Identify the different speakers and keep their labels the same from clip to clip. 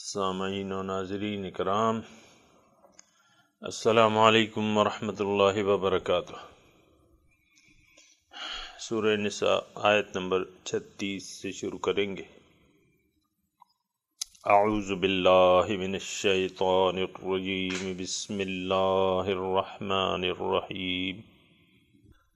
Speaker 1: سامعین و ناظرین کرام، السلام علیکم ورحمۃ اللہ وبرکاتہ۔ سورہ نساء آیت نمبر 36 سے شروع کریں گے۔ اعوذ باللہ من الشیطان الرجیم، بسم اللہ الرحمن الرحیم۔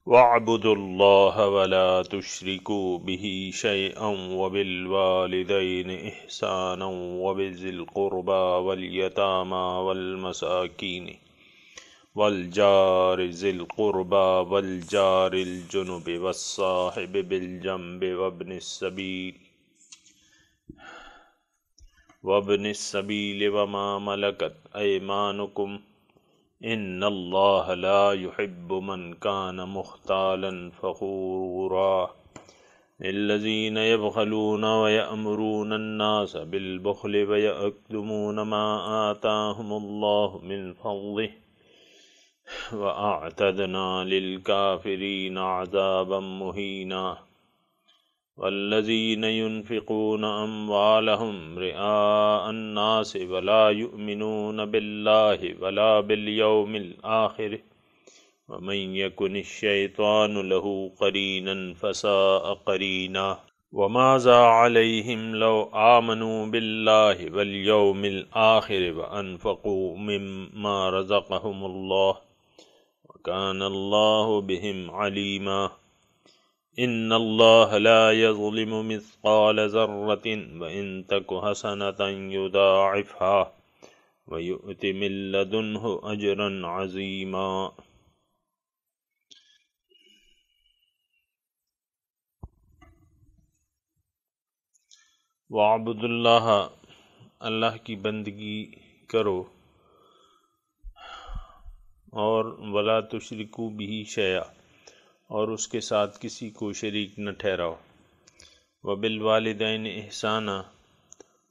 Speaker 1: وَاعْبُدُوا اللَّهَ وَلَا تُشْرِكُوا بِهِ شَيْئًا وَبِالْوَالِدَيْنِ إِحْسَانًا وَبِذِي الْقُرْبَى وَالْيَتَامَى وَالْمَسَاكِينِ وَالْجَارِ ذِي الْقُرْبَى وَالْجَارِ الْجُنُبِ وَالصَّاحِبِ بِالْجَنبِ وَابْنِ السَّبِيلِ وَمَا مَلَكَتْ أَيْمَانُكُمْ ان اللہ لا يحب من کان مختالا فخورا الذین یبخلون ویأمرون الناس بالبخل ویکتمون ما آتاہم اللہ من فضلہ وأعتدنا للکافرین عذابا مہینا والذین ينفقون اموالهم رئاء الناس ولا يؤمنون باللہ ولا بالیوم الآخر ومن یکن الشیطان له قرینا فساء قرینا وماذا علیہم لو آمنوا باللہ والیوم الآخر وانفقوا مما رزقهم اللہ وکان اللہ بهم علیما ان اللہ لا یظلم مثقال ذرۃ وان تک حسنۃ یضاعفها ویؤت من لدنہ اجرا عظیما۔ وَاعْبُدُوا اللہ، اللہ کی بندگی کرو، اور وَلَا تُشْرِكُوا بِهِ شَيْئًا، اور اس کے ساتھ کسی کو شریک نہ ٹھہراؤ۔ وَبِالْوَالِدَيْنِ إِحْسَانًا،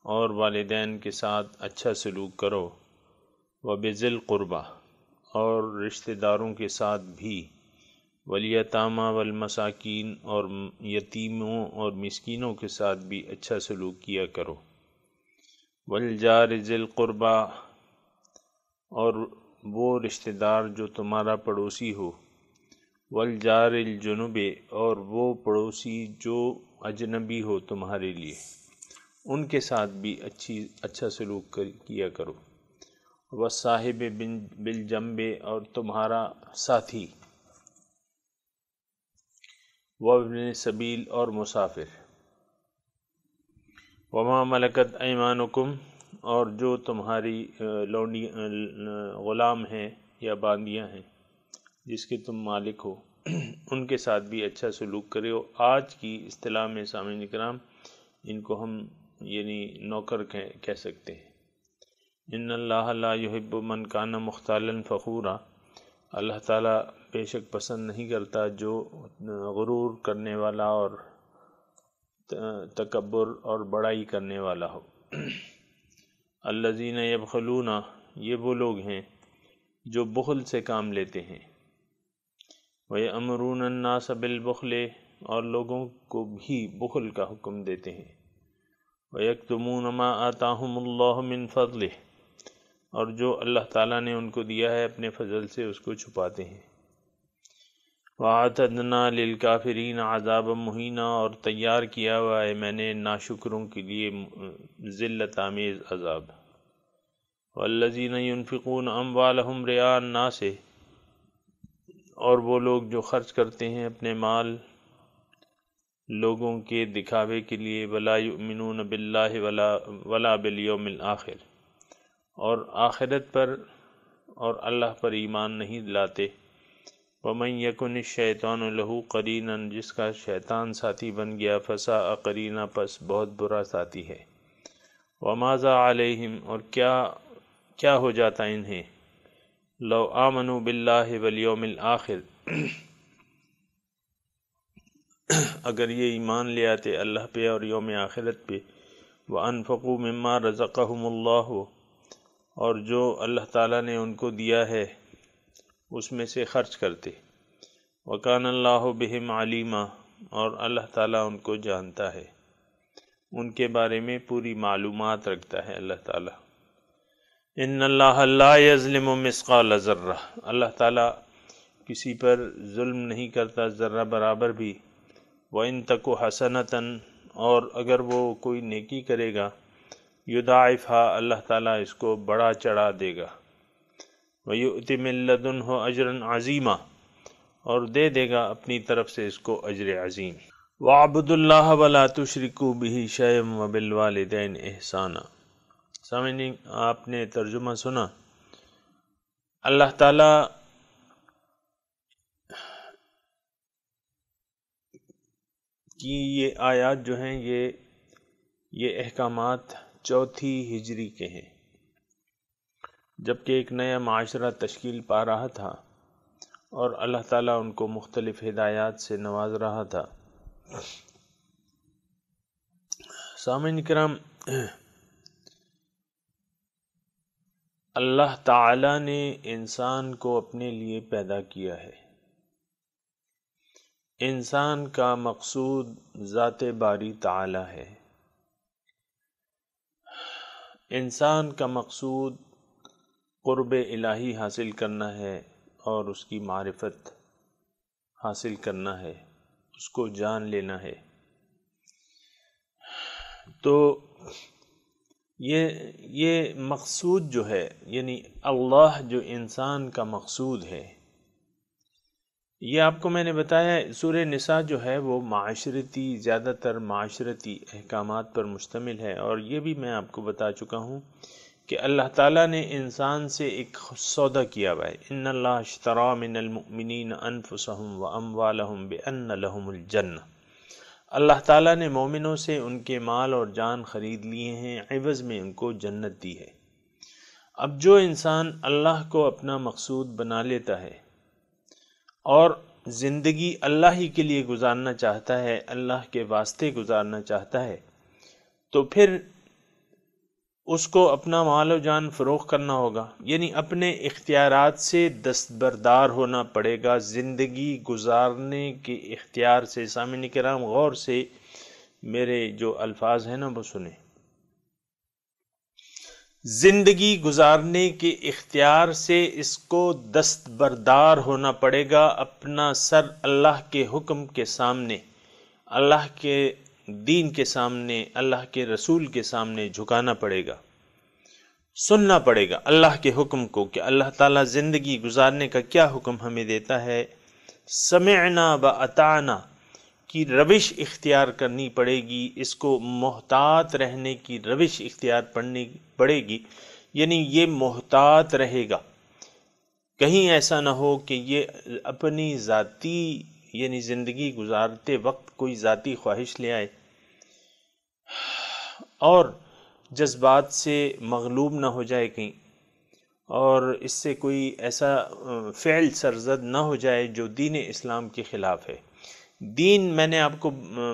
Speaker 1: اور والدین کے ساتھ اچھا سلوک کرو۔ وَبِذِي الْقُرْبَى، اور رشتہ داروں کے ساتھ بھی۔ وَالْيَتَامَى وَالْمَسَاكِينِ، اور یتیموں اور مسکینوں کے ساتھ بھی اچھا سلوک کیا کرو۔ وَالْجَارِ ذِي الْقُرْبَى، اور وہ رشتہ دار جو تمہارا پڑوسی ہو۔ والجار الجنوب، اور وہ پڑوسی جو اجنبی ہو تمہارے لیے، ان کے ساتھ بھی اچھا سلوک کیا کرو۔ والصاحب بالجنب، اور تمہارا ساتھی۔ وابن السبیل، اور مسافر۔ وما ملکت ایمانکم، اور جو تمہاری غلام ہیں یا باندیاں ہیں جس کے تم مالک ہو، ان کے ساتھ بھی اچھا سلوک کرے ہو۔ آج کی اصطلاح میں سامعین کرام ان کو ہم نوکر کہہ سکتے ہیں۔ ان اللہ لا یحب من کان مختالا فخورا، اللہ تعالیٰ بے شک پسند نہیں کرتا جو غرور کرنے والا اور تکبر اور بڑائی کرنے والا ہو۔ الذین یبخلون، یہ وہ لوگ ہیں جو بخل سے کام لیتے ہیں۔ وَيَأْمُرُونَ النَّاسَ بِالْبُخْلِ، اور لوگوں کو بھی بخل کا حکم دیتے ہیں۔ وَيَكْتُمُونَ مَا آتَاهُمُ اللَّهُ مِنْ فَضْلِهِ، اور جو اللہ تعالیٰ نے ان کو دیا ہے اپنے فضل سے اس کو چھپاتے ہیں۔ وَأَعْتَدْنَا لِلْكَافِرِينَ عَذَابًا مُهِينًا، اور تیار کیا ہوا ہے میں نے ناشکروں کے لیے ذلت آمیز عذاب۔ وَالَّذِينَ يُنْفِقُونَ أَمْوَالَهُمْ رِئَاءَ النَّاسِ، اور وہ لوگ جو خرچ کرتے ہیں اپنے مال لوگوں کے دکھاوے کے لیے۔ وَلَا يُؤْمِنُونَ بِاللَّهِ وَلَا بِالْيَوْمِ الْآخِرِ، اور آخرت پر اور اللہ پر ایمان نہیں لاتے۔ وَمَنْ يَكُنِ الشَّيْطَانُ لَهُ قَرِينًا، جس کا شیطان ساتھی بن گیا، فَسَاءَ قَرِينًا، پس بہت برا ساتھی ہے۔ وَمَاذَا عَلَيْهِمْ، اور کیا ہو جاتا انہیں، لو آمنوا باللہ والیوم الآخر، اگر یہ ایمان لے آتے اللہ پہ اور یوم آخرت پہ۔ وانفقوا مما رزقهم اللہ، اور جو اللہ تعالیٰ نے ان کو دیا ہے اس میں سے خرچ کرتے۔ وکان اللہ بہم علیما، اور اللہ تعالیٰ ان کو جانتا ہے۔ ان کے بارے میں پوری معلومات رکھتا ہے اللہ تعالیٰ۔ ان اللہ لا یظلم مثقال ذرہ، اللہ تعالیٰ کسی پر ظلم نہیں کرتا ذرہ برابر بھی۔ وَإِن تَكُ حَسَنَةً، اور اگر وہ کوئی نیکی کرے گا، یضاعفها، اللہ تعالیٰ اس کو بڑا چڑھا دے گا۔ وَيُؤْتِ مِن لَّدُنْهُ أَجْرًا عَظِيمًا، اور دے دے گا اپنی طرف سے اس کو اجر عظیم۔ وَاعْبُدُوا اللَّهَ وَلَا تُشْرِكُوا بِهِ شَيْئًا وَبِالْوَالِدَيْنِ إِحْسَانًا۔ سامعین، آپ نے ترجمہ سنا۔ اللہ تعالیٰ کی یہ آیات جو ہیں یہ احکامات چوتھی ہجری کے ہیں، جبکہ ایک نیا معاشرہ تشکیل پا رہا تھا اور اللہ تعالیٰ ان کو مختلف ہدایات سے نواز رہا تھا۔ سامعین کرام، اللہ تعالیٰ نے انسان کو اپنے لیے پیدا کیا ہے۔ انسان کا مقصود ذات باری تعالیٰ ہے۔ انسان کا مقصود قرب الہی حاصل کرنا ہے اور اس کی معرفت حاصل کرنا ہے، اس کو جان لینا ہے۔ تو یہ مقصود جو ہے، یعنی اللہ جو انسان کا مقصود ہے، یہ آپ کو میں نے بتایا سورہ نساء جو ہے وہ معاشرتی، زیادہ تر معاشرتی احکامات پر مشتمل ہے، اور یہ بھی میں آپ کو بتا چکا ہوں کہ اللہ تعالیٰ نے انسان سے ایک سودا کیا ہوا ہے۔ ان اللہ اشتری من المؤمنین انفسهم واموالهم بان لهم الجنہ، اللہ تعالیٰ نے مومنوں سے ان کے مال اور جان خرید لیے ہیں، عوض میں ان کو جنت دی ہے۔ اب جو انسان اللہ کو اپنا مقصود بنا لیتا ہے اور زندگی اللہ ہی کے لیے گزارنا چاہتا ہے، اللہ کے واسطے گزارنا چاہتا ہے، تو پھر اس کو اپنا مال و جان فروخت کرنا ہوگا، یعنی اپنے اختیارات سے دستبردار ہونا پڑے گا زندگی گزارنے کے اختیار سے۔ سامعین کرام، غور سے میرے جو الفاظ ہیں نا وہ سنیں۔ زندگی گزارنے کے اختیار سے اس کو دستبردار ہونا پڑے گا، اپنا سر اللہ کے حکم کے سامنے، اللہ کے دین کے سامنے، اللہ کے رسول کے سامنے جھکانا پڑے گا، سننا پڑے گا اللہ کے حکم کو کہ اللہ تعالیٰ زندگی گزارنے کا کیا حکم ہمیں دیتا ہے۔ سمعنا و اطعنا کی روش اختیار کرنی پڑے گی، اس کو محتاط رہنے کی روش اختیار کرنی پڑے گی، یعنی یہ محتاط رہے گا، کہیں ایسا نہ ہو کہ یہ اپنی ذاتی یعنی زندگی گزارتے وقت کوئی ذاتی خواہش لے آئے اور جذبات سے مغلوب نہ ہو جائے کہیں، اور اس سے کوئی ایسا فعل سرزد نہ ہو جائے جو دین اسلام کے خلاف ہے۔ دین، میں نے آپ کو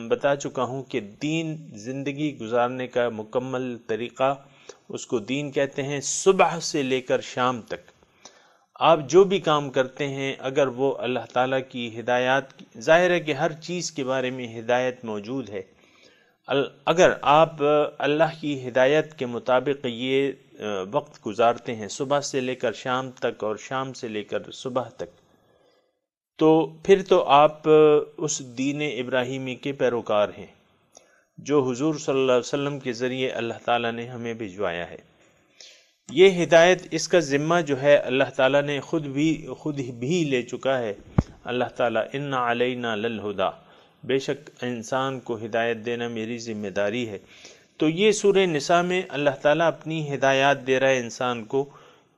Speaker 1: بتا چکا ہوں کہ دین زندگی گزارنے کا مکمل طریقہ، اس کو دین کہتے ہیں۔ صبح سے لے کر شام تک آپ جو بھی کام کرتے ہیں، اگر وہ اللہ تعالیٰ کی ہدایات، ظاہر ہے کہ ہر چیز کے بارے میں ہدایت موجود ہے، اگر آپ اللہ کی ہدایت کے مطابق یہ وقت گزارتے ہیں صبح سے لے کر شام تک اور شام سے لے کر صبح تک، تو پھر تو آپ اس دین ابراہیمی کے پیروکار ہیں جو حضور صلی اللہ علیہ وسلم کے ذریعے اللہ تعالیٰ نے ہمیں بھجوایا ہے۔ یہ ہدایت، اس کا ذمہ جو ہے اللہ تعالیٰ نے خود بھی لے چکا ہے۔ اللہ تعالیٰ ان علینا للہدیٰ، بے شک انسان کو ہدایت دینا میری ذمہ داری ہے۔ تو یہ سورہ نساء میں اللہ تعالیٰ اپنی ہدایات دے رہا ہے انسان کو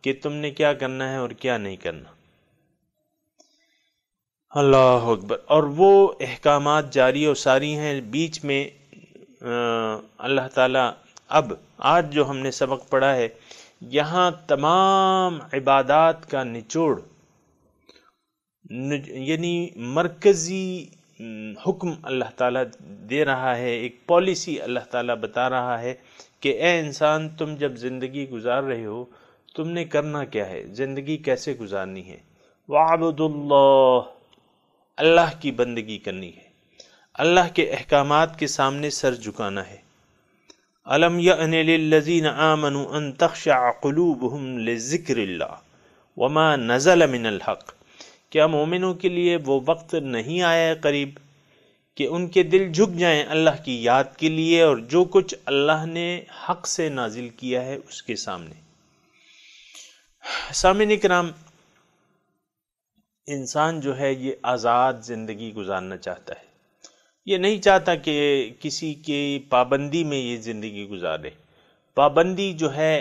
Speaker 1: کہ تم نے کیا کرنا ہے اور کیا نہیں کرنا۔ اللہ اکبر۔ اور وہ احکامات جاری و ساری ہیں۔ بیچ میں اللہ تعالیٰ آج جو ہم نے سبق پڑھا ہے، یہاں تمام عبادات کا نچوڑ، یعنی مرکزی حکم اللہ تعالیٰ دے رہا ہے، ایک پالیسی اللہ تعالیٰ بتا رہا ہے کہ اے انسان، تم جب زندگی گزار رہے ہو، تم نے کرنا کیا ہے، زندگی کیسے گزارنی ہے۔ وَاعْبُدُوا اللَّهَ، اللہ کی بندگی کرنی ہے، اللہ کے احکامات کے سامنے سر جھکانا ہے، الم یأن للذین آمنوا ان تخشع قلوبہم لذکر اللہ وما نزل من الحق، کیا مومنوں کے لیے وہ وقت نہیں آیا ہے قریب کہ ان کے دل جھک جائیں اللہ کی یاد کے لیے اور جو کچھ اللہ نے حق سے نازل کیا ہے اس کے سامنے۔ سامعین کرام، انسان جو ہے یہ آزاد زندگی گزارنا چاہتا ہے، یہ نہیں چاہتا کہ کسی کی پابندی میں یہ زندگی گزارے۔ پابندی جو ہے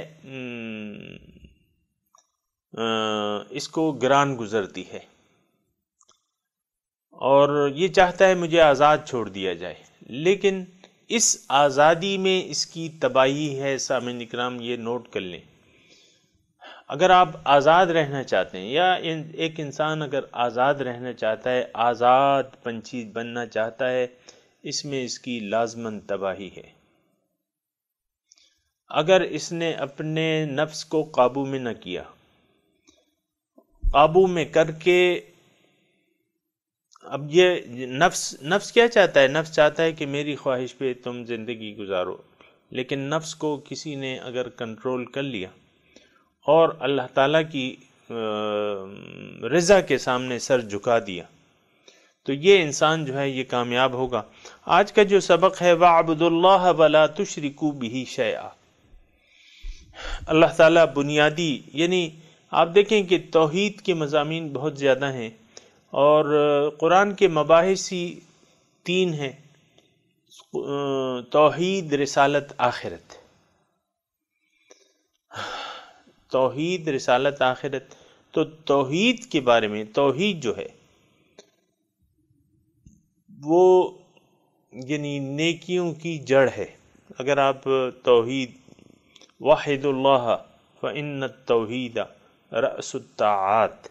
Speaker 1: اس کو گران گزرتی ہے، اور یہ چاہتا ہے مجھے آزاد چھوڑ دیا جائے، لیکن اس آزادی میں اس کی تباہی ہے۔ سامعین اکرام یہ نوٹ کر لیں، اگر آپ آزاد رہنا چاہتے ہیں یا ایک انسان اگر آزاد رہنا چاہتا ہے، آزاد پنچھی بننا چاہتا ہے، اس میں اس کی لازماً تباہی ہے۔ اگر اس نے اپنے نفس کو قابو میں نہ کیا، قابو میں کر کے، اب یہ نفس کیا چاہتا ہے؟ نفس چاہتا ہے کہ میری خواہش پہ تم زندگی گزارو، لیکن نفس کو کسی نے اگر کنٹرول کر لیا اور اللہ تعالیٰ کی رضا کے سامنے سر جھکا دیا، تو یہ انسان جو ہے یہ کامیاب ہوگا۔ آج کا جو سبق ہے وَاعْبُدُوا اللَّهَ وَلَا تُشْرِكُوا بِهِ شَيْئًا، اللہ تعالیٰ بنیادی، یعنی آپ دیکھیں کہ توحید کے مضامین بہت زیادہ ہیں، اور قرآن کے مباحث ہی 3 ہیں: توحید، رسالت، آخرت۔ توحید، رسالت، آخرت۔ تو توحید کے بارے میں، توحید جو ہے وہ یعنی نیکیوں کی جڑ ہے۔ اگر آپ توحید، وحد اللہ فإن التوحید رأس الطاعات،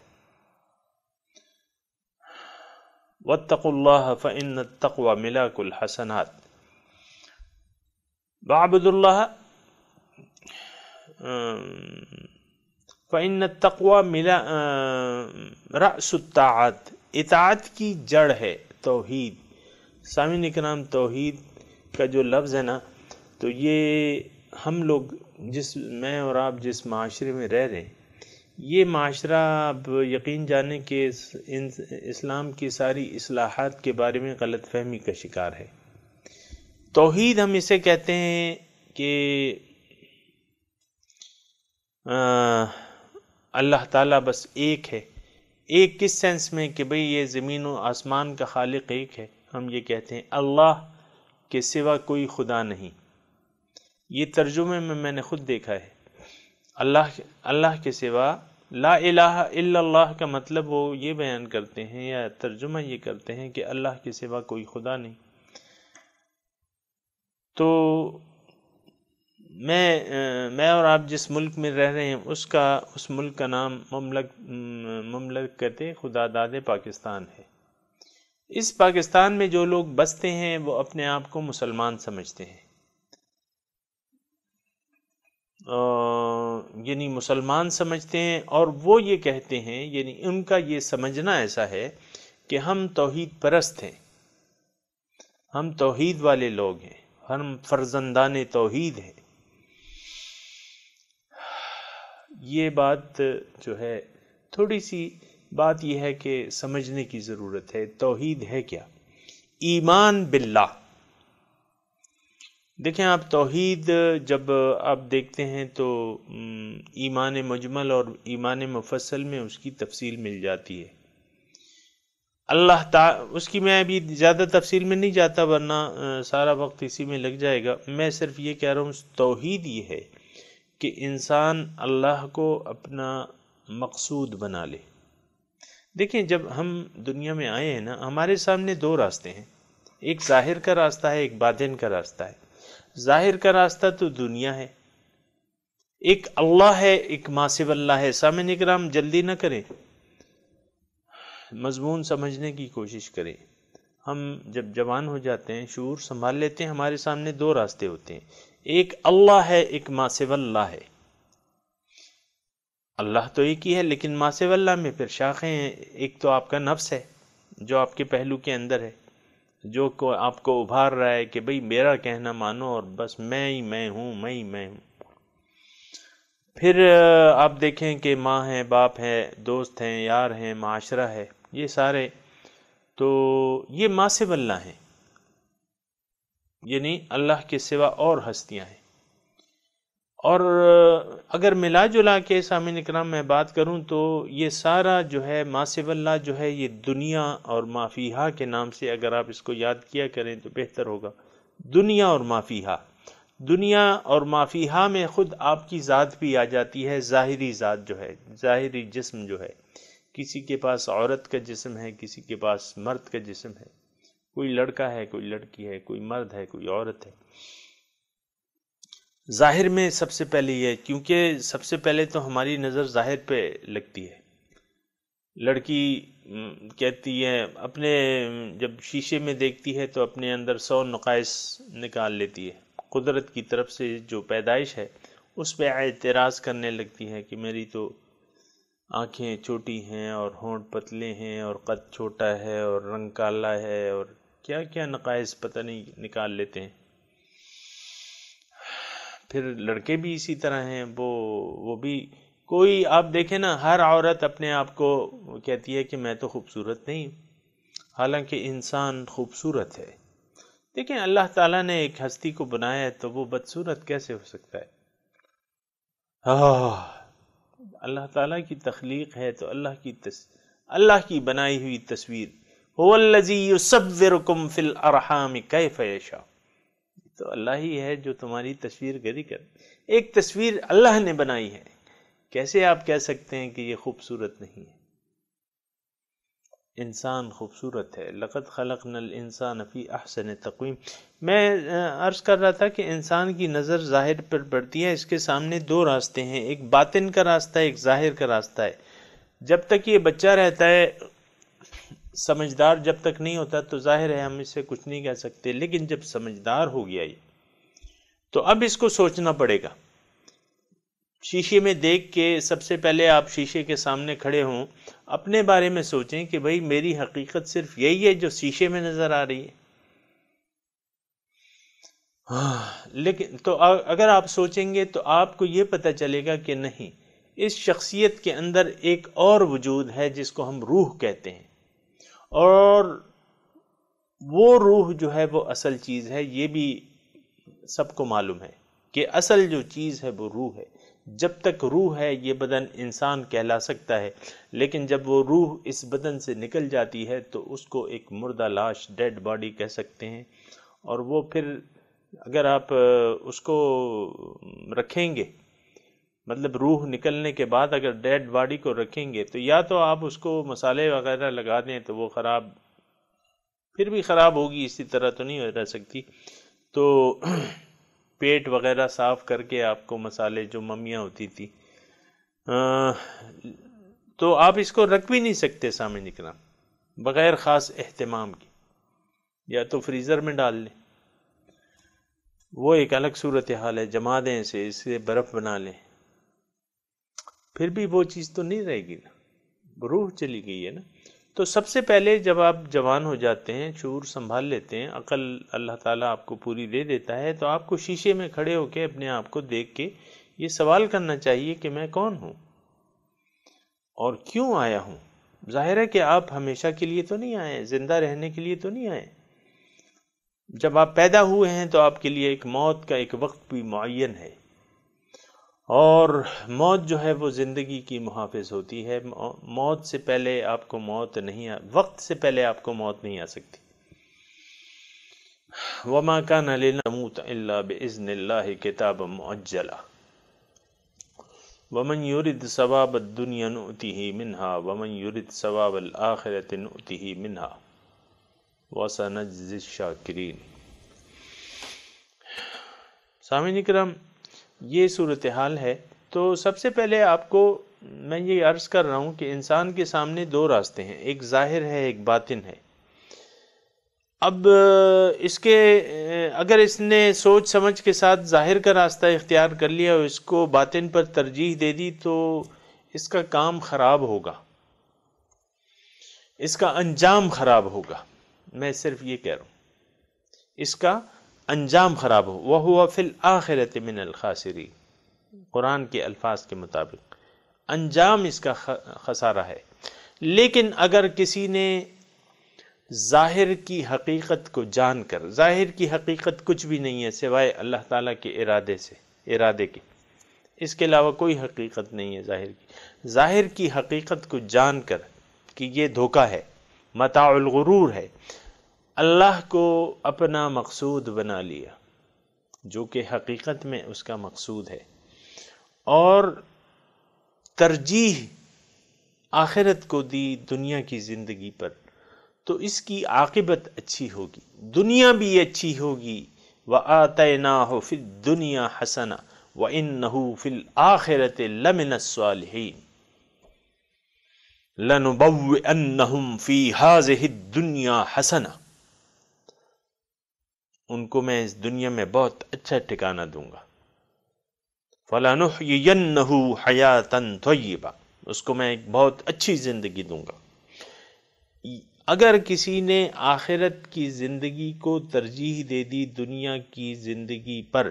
Speaker 1: واتقوا اللہ فإن التقوى ملاک الحسنات، وَاعْبُدُوا اللہ فإن التقوى رأس الطاعات، اطاعت کی جڑ ہے توحید۔ سامعین اکرام، توحید کا جو لفظ ہے نا، تو یہ ہم لوگ میں اور آپ جس معاشرے میں رہ رہے ہیں، یہ معاشرہ اب یقین جانے کہ اسلام کی ساری اصلاحات کے بارے میں غلط فہمی کا شکار ہے۔ توحید ہم اسے کہتے ہیں کہ اللہ تعالیٰ بس ایک ہے۔ ایک کس سینس میں کہ بھئی یہ زمین و آسمان کا خالق ایک ہے، ہم یہ کہتے ہیں اللہ کے سوا کوئی خدا نہیں۔ یہ ترجمے میں نے خود دیکھا ہے، اللہ کے سوا، لا الہ الا اللہ کا مطلب وہ یہ بیان کرتے ہیں یا ترجمہ یہ کرتے ہیں کہ اللہ کے سوا کوئی خدا نہیں۔ تو میں اور آپ جس ملک میں رہ رہے ہیں اس ملک کا نام مملکت خدا داد پاکستان ہے۔ اس پاکستان میں جو لوگ بستے ہیں وہ اپنے آپ کو مسلمان سمجھتے ہیں، یعنی مسلمان سمجھتے ہیں، اور وہ یہ کہتے ہیں، یعنی ان کا یہ سمجھنا ایسا ہے کہ ہم توحید پرست ہیں، ہم توحید والے لوگ ہیں، ہم فرزندان توحید ہیں۔ یہ بات جو ہے، تھوڑی سی بات یہ ہے کہ سمجھنے کی ضرورت ہے۔ توحید ہے کیا؟ ایمان باللہ۔ دیکھیں آپ، توحید جب آپ دیکھتے ہیں تو ایمان مجمل اور ایمان مفصل میں اس کی تفصیل مل جاتی ہے۔ اللہ تعالی، اس کی میں ابھی زیادہ تفصیل میں نہیں جاتا ورنہ سارا وقت اسی میں لگ جائے گا۔ میں صرف یہ کہہ رہا ہوں، توحید یہ ہے کہ انسان اللہ کو اپنا مقصود بنا لے۔ دیکھیں جب ہم دنیا میں آئے ہیں نا، ہمارے سامنے 2 راستے ہیں، ایک ظاہر کا راستہ ہے، ایک باطن کا راستہ ہے۔ ظاہر کا راستہ تو دنیا ہے، ایک اللہ ہے، ایک ما سوی اللہ ہے۔ سامعین اکرام جلدی نہ کریں، مضمون سمجھنے کی کوشش کریں۔ ہم جب جوان ہو جاتے ہیں، شعور سنبھال لیتے ہیں، ہمارے سامنے 2 راستے ہوتے ہیں، ایک اللہ ہے، ایک ما سوی اللہ ہے۔ اللہ تو ایک ہی ہے، لیکن ما سوی اللہ میں پھر شاخیں ہیں۔ ایک تو آپ کا نفس ہے جو آپ کے پہلو کے اندر ہے، جو کو آپ کو ابھار رہا ہے کہ بھئی میرا کہنا مانو اور بس میں ہی میں ہوں، میں ہی میں ہوں۔ پھر آپ دیکھیں کہ ماں ہے، باپ ہے، دوست ہیں، یار ہیں، معاشرہ ہے، یہ سارے تو یہ ما سوی اللہ ہیں، یعنی اللہ کے سوا اور ہستیاں ہیں۔ اور اگر ملا جلا کے سامعین اکرام میں بات کروں تو یہ سارا جو ہے ما سوی اللہ جو ہے یہ دنیا اور ما فیہا کے نام سے اگر آپ اس کو یاد کیا کریں تو بہتر ہوگا۔ دنیا اور ما فیہا، دنیا اور ما فیہا میں خود آپ کی ذات بھی آ جاتی ہے، ظاہری ذات جو ہے، ظاہری جسم جو ہے، کسی کے پاس عورت کا جسم ہے، کسی کے پاس مرد کا جسم ہے، کوئی لڑکا ہے، کوئی لڑکی ہے، کوئی مرد ہے، کوئی عورت ہے۔ ظاہر میں سب سے پہلے یہ، کیونکہ سب سے پہلے تو ہماری نظر ظاہر پہ لگتی ہے۔ لڑکی کہتی ہے اپنے جب شیشے میں دیکھتی ہے تو اپنے اندر 100 نقائص نکال لیتی ہے، قدرت کی طرف سے جو پیدائش ہے اس پہ اعتراض کرنے لگتی ہے کہ میری تو آنکھیں چھوٹی ہیں اور ہونٹ پتلے ہیں اور قد چھوٹا ہے اور رنگ کالا ہے اور کیا کیا نقائص پتہ نہیں نکال لیتے ہیں۔ پھر لڑکے بھی اسی طرح ہیں، وہ بھی کوئی آپ دیکھیں نا، ہر عورت اپنے آپ کو کہتی ہے کہ میں تو خوبصورت نہیں ہوں، حالانکہ انسان خوبصورت ہے۔ دیکھیں اللہ تعالیٰ نے ایک ہستی کو بنایا ہے تو وہ بدصورت کیسے ہو سکتا ہے؟ اللہ تعالیٰ کی تخلیق ہے تو اللہ کی بنائی ہوئی تصویر، هو الذی یصورکم فی الارحام کیف یشاء، تو اللہ ہی ہے جو تمہاری تصویر گری کر، ایک تصویر اللہ نے بنائی ہے، کیسے آپ کہہ سکتے ہیں کہ یہ خوبصورت نہیں ہے؟ انسان خوبصورت ہے۔ لقد خلقنا الانسان فی احسن تقویم۔ میں عرض کر رہا تھا کہ انسان کی نظر ظاہر پر پڑتی ہے، اس کے سامنے دو راستے ہیں، ایک باطن کا راستہ ہے، ایک ظاہر کا راستہ ہے۔ جب تک یہ بچہ رہتا ہے سمجھدار جب تک نہیں ہوتا تو ظاہر ہے ہم اس سے کچھ نہیں کہہ سکتے، لیکن جب سمجھدار ہو گیا یہ تو اب اس کو سوچنا پڑے گا۔ شیشے میں دیکھ کے سب سے پہلے آپ شیشے کے سامنے کھڑے ہوں، اپنے بارے میں سوچیں کہ بھئی میری حقیقت صرف یہی ہے جو شیشے میں نظر آ رہی ہے۔ لیکن تو اگر آپ سوچیں گے تو آپ کو یہ پتہ چلے گا کہ نہیں، اس شخصیت کے اندر ایک اور وجود ہے جس کو ہم روح کہتے ہیں، اور وہ روح جو ہے وہ اصل چیز ہے۔ یہ بھی سب کو معلوم ہے کہ اصل جو چیز ہے وہ روح ہے۔ جب تک روح ہے یہ بدن انسان کہلا سکتا ہے، لیکن جب وہ روح اس بدن سے نکل جاتی ہے تو اس کو ایک مردہ لاش، ڈیڈ باڈی کہہ سکتے ہیں۔ اور وہ پھر اگر آپ اس کو رکھیں گے، مطلب روح نکلنے کے بعد اگر ڈیڈ باڈی کو رکھیں گے تو یا تو آپ اس کو مسالے وغیرہ لگا دیں تو وہ خراب، پھر بھی خراب ہوگی، اسی طرح تو نہیں رہ سکتی، تو پیٹ وغیرہ صاف کر کے آپ کو مسالے جو ممیاں ہوتی تھی تو آپ اس کو رکھ بھی نہیں سکتے سامنے اکرام بغیر خاص اہتمام کی، یا تو فریزر میں ڈال لیں، وہ ایک الگ صورتحال ہے، جما دیں اسے برف بنا لیں، پھر بھی وہ چیز تو نہیں رہے گی نا، روح چلی گئی ہے نا۔ تو سب سے پہلے جب آپ جوان ہو جاتے ہیں، شعور سنبھال لیتے ہیں، عقل اللہ تعالیٰ آپ کو پوری دے دیتا ہے، تو آپ کو شیشے میں کھڑے ہو کے اپنے آپ کو دیکھ کے یہ سوال کرنا چاہیے کہ میں کون ہوں اور کیوں آیا ہوں۔ ظاہر ہے کہ آپ ہمیشہ کے لیے تو نہیں آئے، زندہ رہنے کے لیے تو نہیں آئے۔ جب آپ پیدا ہوئے ہیں تو آپ کے لیے ایک موت کا ایک وقت بھی معین ہے، اور موت جو ہے وہ زندگی کی محافظ ہوتی ہے۔ موت سے پہلے آپ کو موت نہیں وقت سے پہلے آپ کو موت نہیں آ سکتی۔ وَمَا كَانَ لِنَمُوتَ إِلَّا بِإِذْنِ اللَّهِ كِتَابًا مُؤَجَّلًا وَمَنْ يُرِدْ ثَوَابَ الدُّنْيَا نُؤْتِهِ مِنْهَا وَمَنْ يُرِدْ ثَوَابَ الْآخِرَةِ نُؤْتِهِ مِنْهَا وَسَنَجْزِي الشَّاكِرِينَ۔ سامعین کرام، یہ صورتحال ہے۔ تو سب سے پہلے آپ کو میں یہ عرض کر رہا ہوں کہ انسان کے سامنے دو راستے ہیں، ایک ظاہر ہے، ایک باطن ہے۔ اب اس کے اگر اس نے سوچ سمجھ کے ساتھ ظاہر کا راستہ اختیار کر لیا اور اس کو باطن پر ترجیح دے دی تو اس کا کام خراب ہوگا، اس کا انجام خراب ہوگا۔ میں صرف یہ کہہ رہا ہوں اس کا انجام خراب ہو۔ وَهُوَ فِي الْآخِرَةِ مِنَ الْخَاسِرِينَ، قرآن کے الفاظ کے مطابق انجام اس کا خسارہ ہے۔ لیکن اگر کسی نے ظاہر کی حقیقت کو جان کر، ظاہر کی حقیقت کچھ بھی نہیں ہے سوائے اللہ تعالیٰ کے ارادے کے، اس کے علاوہ کوئی حقیقت نہیں ہے ظاہر کی حقیقت کو جان کر کہ یہ دھوکہ ہے، متاع الغرور ہے، اللہ کو اپنا مقصود بنا لیا جو کہ حقیقت میں اس کا مقصود ہے، اور ترجیح آخرت کو دی دنیا کی زندگی پر، تو اس کی عاقبت اچھی ہوگی، دنیا بھی اچھی ہوگی۔ وَآتَيْنَاهُ فِي الدُّنْيَا حَسَنَةً وَإِنَّهُ فِي الْآخِرَةِ لَمِنَ الصَّالِحِينَ لَنُبَوِّئَنَّهُمْ فِي هَٰذِهِ الدُّنْيَا حَسَنَةً، ان کو میں اس دنیا میں بہت اچھا ٹھکانہ دوں گا۔ فَلَنُحْيِيَنَّهُ حَيَاةً طَيِّبَةً، اس کو میں ایک بہت اچھی زندگی دوں گا۔ اگر کسی نے آخرت کی زندگی کو ترجیح دے دی دنیا کی زندگی پر،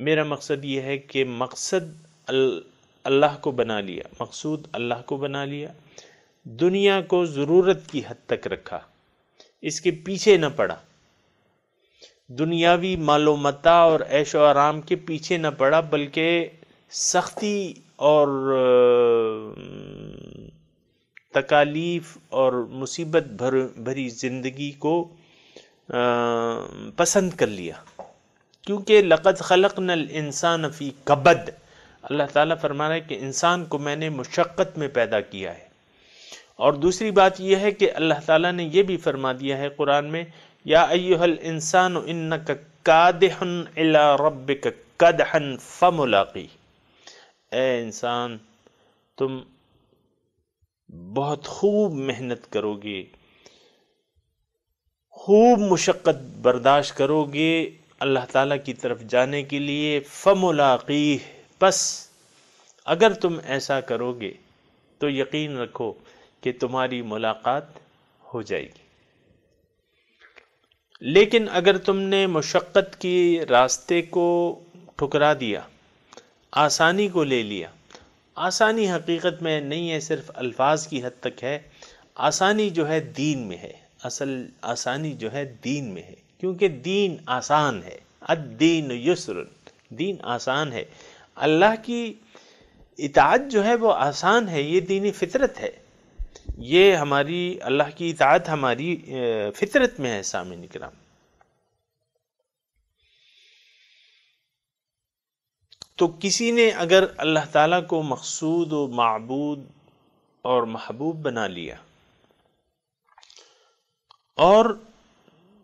Speaker 1: میرا مقصد یہ ہے کہ مقصد اللہ کو بنا لیا، مقصود اللہ کو بنا لیا، دنیا کو ضرورت کی حد تک رکھا، اس کے پیچھے نہ پڑا، دنیاوی مال و متاع اور عیش و آرام کے پیچھے نہ پڑا، بلکہ سختی اور تکالیف اور مصیبت بھری زندگی کو پسند کر لیا، کیونکہ لقد خلقنا الانسان فی کبد، اللہ تعالیٰ فرما رہا ہے کہ انسان کو میں نے مشقت میں پیدا کیا ہے۔ اور دوسری بات یہ ہے کہ اللہ تعالیٰ نے یہ بھی فرما دیا ہے قرآن میں، یا ایھا الانسان انک کادح الی ربک کدحا فملاقیہ، اے انسان تم بہت خوب محنت کرو گے، خوب مشقت برداشت کرو گے اللہ تعالیٰ کی طرف جانے کے لیے، فملاقیہ، پس اگر تم ایسا کرو گے تو یقین رکھو کہ تمہاری ملاقات ہو جائے گی۔ لیکن اگر تم نے مشقت کی راستے کو ٹھکرا دیا، آسانی کو لے لیا، آسانی حقیقت میں نہیں ہے، صرف الفاظ کی حد تک ہے، آسانی جو ہے دین میں ہے، اصل آسانی جو ہے دین میں ہے، کیونکہ دین آسان ہے، الدین یسر، دین آسان ہے، اللہ کی اطاعت جو ہے وہ آسان ہے، یہ دینی فطرت ہے، یہ ہماری اللہ کی اطاعت ہماری فطرت میں ہے۔ سامعین کرام، تو کسی نے اگر اللہ تعالیٰ کو مقصود و معبود اور محبوب بنا لیا اور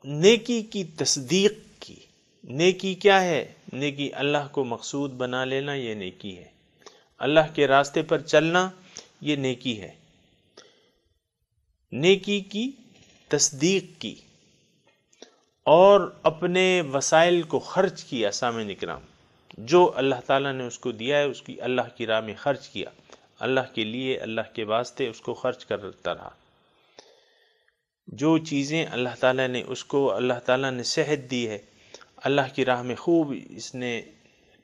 Speaker 1: نیکی کی تصدیق کی، نیکی کیا ہے؟ نیکی اللہ کو مقصود بنا لینا، یہ نیکی ہے، اللہ کے راستے پر چلنا یہ نیکی ہے، نیکی کی تصدیق کی اور اپنے وسائل کو خرچ کیا۔ سامعین کرام، جو اللہ تعالیٰ نے اس کو دیا ہے اس کی اللہ کی راہ میں خرچ کیا، اللہ کے لیے، اللہ کے واسطے اس کو خرچ کرتا رہا، جو چیزیں اللہ تعالیٰ نے اس کو، اللہ تعالیٰ نے صحت دی ہے، اللہ کی راہ میں خوب اس نے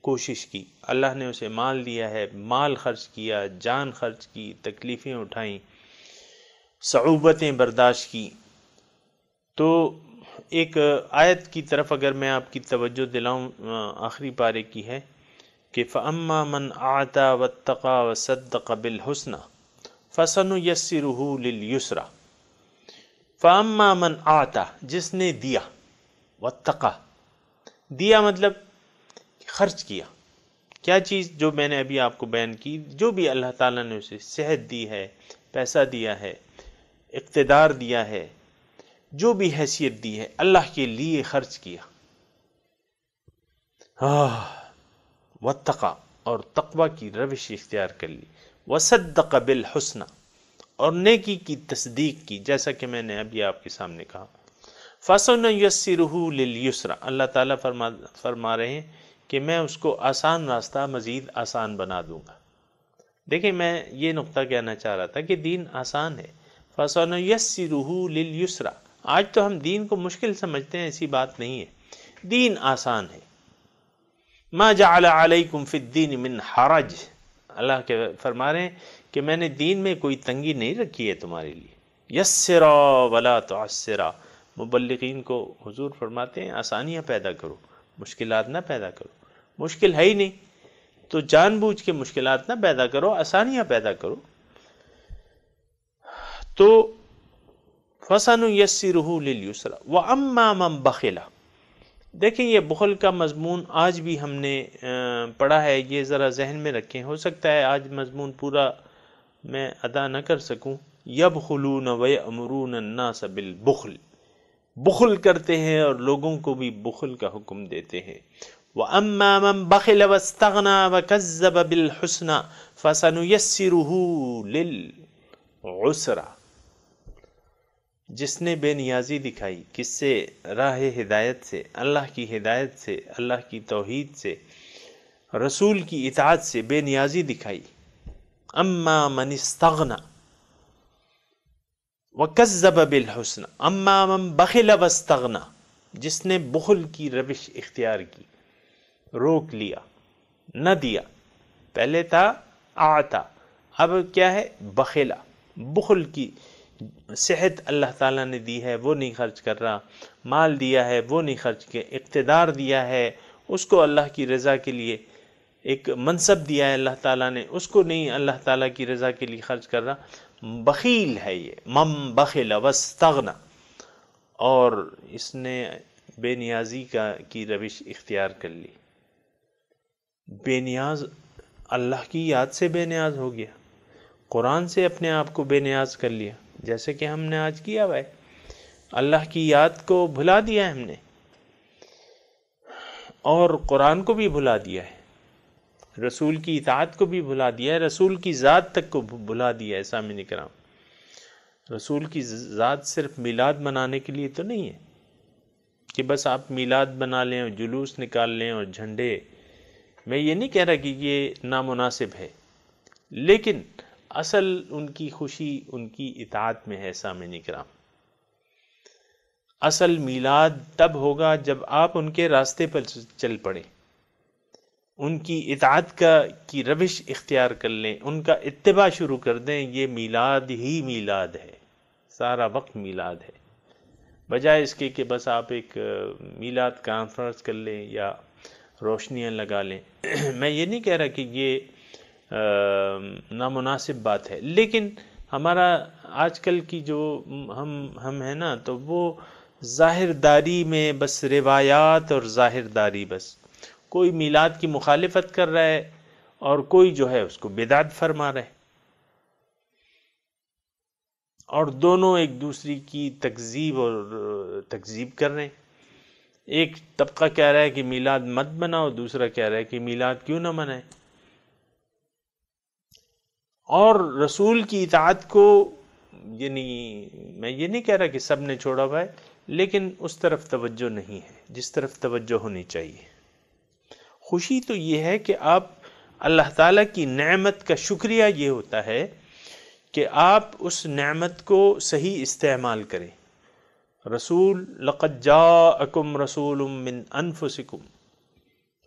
Speaker 1: کوشش کی، اللہ نے اسے مال دیا ہے، مال خرچ کیا، جان خرچ کی، تکلیفیں اٹھائیں، صعوبتیں برداشت کی۔ تو ایک آیت کی طرف اگر میں آپ کی توجہ دلاؤں، آخری پارے کی ہے کہ فَأَمَّا مَنْ أَعْطَى وَاتَّقَى وَصَدَّقَ بِالْحُسْنَى فَسَنُيَسِّرُهُ لِلْيُسْرَى۔ فَأَمَّا مَنْ أَعْطَى، جس نے دیا، وَاتَّقَى، دیا مطلب خرچ کیا، کیا چیز جو میں نے ابھی آپ کو بیان کی، جو بھی اللہ تعالیٰ نے اسے صحت دی ہے، پیسہ دیا ہے، اقتدار دیا ہے، جو بھی حیثیت دی ہے، اللہ کے لیے خرچ کیا، واتقى، اور تقوی کی روش اختیار کر لی، وصدق بالحسنى، اور نیکی کی تصدیق کی، جیسا کہ میں نے ابھی آپ کے سامنے کہا، فَسَنُيَسِّرُهُ لِلْيُسْرَى، اللہ تعالیٰ فرما رہے ہیں کہ میں اس کو آسان راستہ مزید آسان بنا دوں گا۔ دیکھیں، میں یہ نقطہ کہنا چاہ رہا تھا کہ دین آسان ہے، فَسَنُيَسِّرُهُ لِلْيُسْرَى، آج تو ہم دین کو مشکل سمجھتے ہیں، ایسی بات نہیں ہے، دین آسان ہے۔ ما جعل علیکم فی الدین من حرج، اللہ کے فرما رہے ہیں کہ میں نے دین میں کوئی تنگی نہیں رکھی ہے تمہارے لیے۔ یسرا ولا تعسرا، مبلغین کو حضور فرماتے ہیں آسانیاں پیدا کرو، مشکلات نہ پیدا کرو، مشکل ہے ہی نہیں تو جان بوجھ کے مشکلات نہ پیدا کرو، آسانیاں پیدا کرو۔ تو فَسَنُيَسِّرُهُ لِلْيُسْرَى وَأَمَّا مَنْ بَخِلَ، دیکھیں یہ بخل کا مضمون آج بھی ہم نے پڑھا ہے، یہ ذرا ذہن میں رکھیں، ہو سکتا ہے آج مضمون پورا میں ادا نہ کر سکوں۔ يَبْخُلُونَ وَيَأْمُرُونَ النَّاسَ بِالْبُخْلِ، بخل کرتے ہیں اور لوگوں کو بھی بخل کا حکم دیتے ہیں۔ وَأَمَّا مَنْ بَخِلَ وَاسْتَغْنَى وَكَذَّبَ بِالْحُسْنَى فَسَنُيَسِّرُهُ لِلْعُسْرَى، جس نے بے نیازی دکھائی، کس سے؟ راہ ہدایت سے، اللہ کی ہدایت سے، اللہ کی توحید سے، رسول کی اطاعت سے بے نیازی دکھائی۔ اما من استغنى وکذب بالحسنى، اما من بخل واستغنى، جس نے بخل کی روش اختیار کی، روک لیا، نہ دیا، پہلے تھا آتا، اب کیا ہے؟ بخلا، بخل کی۔ صحت اللہ تعالیٰ نے دی ہے وہ نہیں خرچ کر رہا، مال دیا ہے وہ نہیں خرچ کیا، اقتدار دیا ہے اس کو اللہ کی رضا کے لیے، ایک منصب دیا ہے اللہ تعالیٰ نے اس کو نہیں اللہ تعالیٰ کی رضا کے لیے خرچ کر رہا، بخیل ہے یہ۔ من بخل واستغنى، اور اس نے بے نیازی کی روش اختیار کر لی، بے نیاز، اللہ کی یاد سے بے نیاز ہو گیا، قرآن سے اپنے آپ کو بے نیاز کر لیا، جیسے کہ ہم نے آج کیا ہوا ہے، اللہ کی یاد کو بھلا دیا ہے ہم نے، اور قرآن کو بھی بھلا دیا ہے، رسول کی اطاعت کو بھی بھلا دیا ہے، رسول کی ذات تک کو بھلا دیا ہے۔ سامعین کرام، رسول کی ذات صرف میلاد منانے کے لیے تو نہیں ہے کہ بس آپ میلاد بنا لیں اور جلوس نکال لیں اور جھنڈے، میں یہ نہیں کہہ رہا کہ یہ نامناسب ہے، لیکن اصل ان کی خوشی ان کی اطاعت میں ہے۔ سامعین کرام، اصل میلاد تب ہوگا جب آپ ان کے راستے پر چل پڑیں، ان کی اطاعت کی روش اختیار کر لیں، ان کا اتباع شروع کر دیں، یہ میلاد ہی میلاد ہے، سارا وقت میلاد ہے، بجائے اس کے کہ بس آپ ایک میلاد کانفرنس کر لیں یا روشنیاں لگا لیں۔ میں یہ نہیں کہہ رہا کہ یہ نامناسب بات ہے، لیکن ہمارا آج کل کی جو ہم ہیں نا، تو وہ ظاہر داری میں بس روایات اور ظاہر داری، بس کوئی میلاد کی مخالفت کر رہا ہے اور کوئی جو ہے اس کو بدعت فرما رہا ہے، اور دونوں ایک دوسرے کی تکذیب کر رہے ہیں۔ ایک طبقہ کہہ رہا ہے کہ میلاد مت مناؤ، دوسرا کہہ رہا ہے کہ میلاد کیوں نہ منائے، اور رسول کی اطاعت کو، یعنی میں یہ نہیں کہہ رہا کہ سب نے چھوڑا ہوا ہے، لیکن اس طرف توجہ نہیں ہے جس طرف توجہ ہونی چاہیے۔ خوشی تو یہ ہے کہ آپ اللہ تعالیٰ کی نعمت کا شکریہ یہ ہوتا ہے کہ آپ اس نعمت کو صحیح استعمال کریں۔ رسول، لقد جاءکم رسول من انفسکم،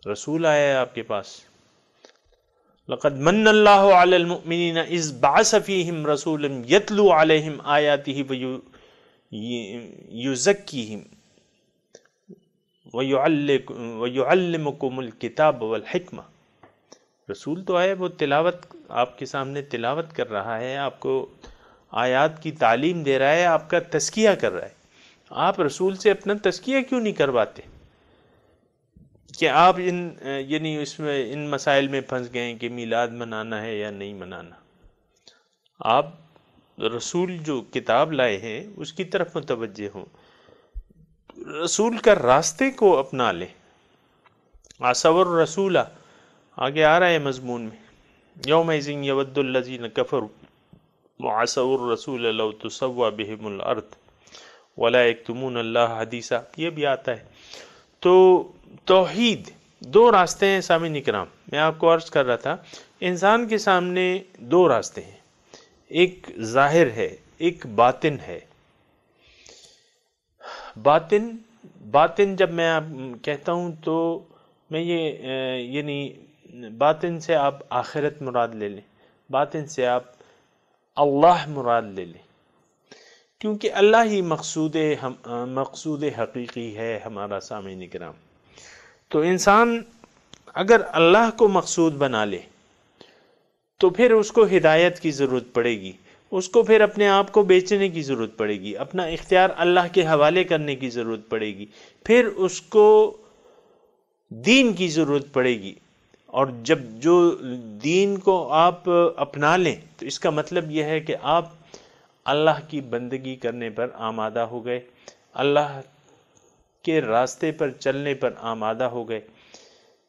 Speaker 1: رسول آیا ہے آپ کے پاس۔ لقد من اللہ علی المؤمنین اذ بعث فیہم رسولا یتلو علیہم آیاتہ ویزکیہم ویعلمکم الکتاب والحکمہ، رسول تو آئے، وہ تلاوت آپ کے سامنے تلاوت کر رہا ہے، آپ کو آیات کی تعلیم دے رہا ہے، آپ کا تزکیہ کر رہا ہے۔ آپ رسول سے اپنا تزکیہ کیوں نہیں کرواتے کہ آپ یعنی اس میں ان مسائل میں پھنس گئے ہیں کہ میلاد منانا ہے یا نہیں منانا؟ آپ رسول جو کتاب لائے ہیں اس کی طرف متوجہ ہوں، رسول کا راستے کو اپنا لیں۔ عصور الرسول آگے آ رہا ہے مضمون میں، یومئذ یود الذین کفروا وعصوا الرسول لو تسوی بہم الارض ولا یکتمون اللہ حدیثا، یہ بھی آتا ہے۔ تو توحید، دو راستے ہیں سامعین کرام، میں آپ کو عرض کر رہا تھا انسان کے سامنے دو راستے ہیں، ایک ظاہر ہے، ایک باطن ہے۔ باطن جب میں آپ کہتا ہوں تو میں یہ یعنی باطن سے آپ آخرت مراد لے لیں، باطن سے آپ اللہ مراد لے لیں، کیونکہ اللہ ہی مقصود حقیقی ہے ہمارا سامعین کرام۔ تو انسان اگر اللہ کو مقصود بنا لے تو پھر اس کو ہدایت کی ضرورت پڑے گی، اس کو پھر اپنے آپ کو بیچنے کی ضرورت پڑے گی، اپنا اختیار اللہ کے حوالے کرنے کی ضرورت پڑے گی، پھر اس کو دین کی ضرورت پڑے گی۔ اور جب جو دین کو آپ اپنا لیں تو اس کا مطلب یہ ہے کہ آپ اللہ کی بندگی کرنے پر آمادہ ہو گئے، اللہ کے راستے پر چلنے پر آمادہ ہو گئے۔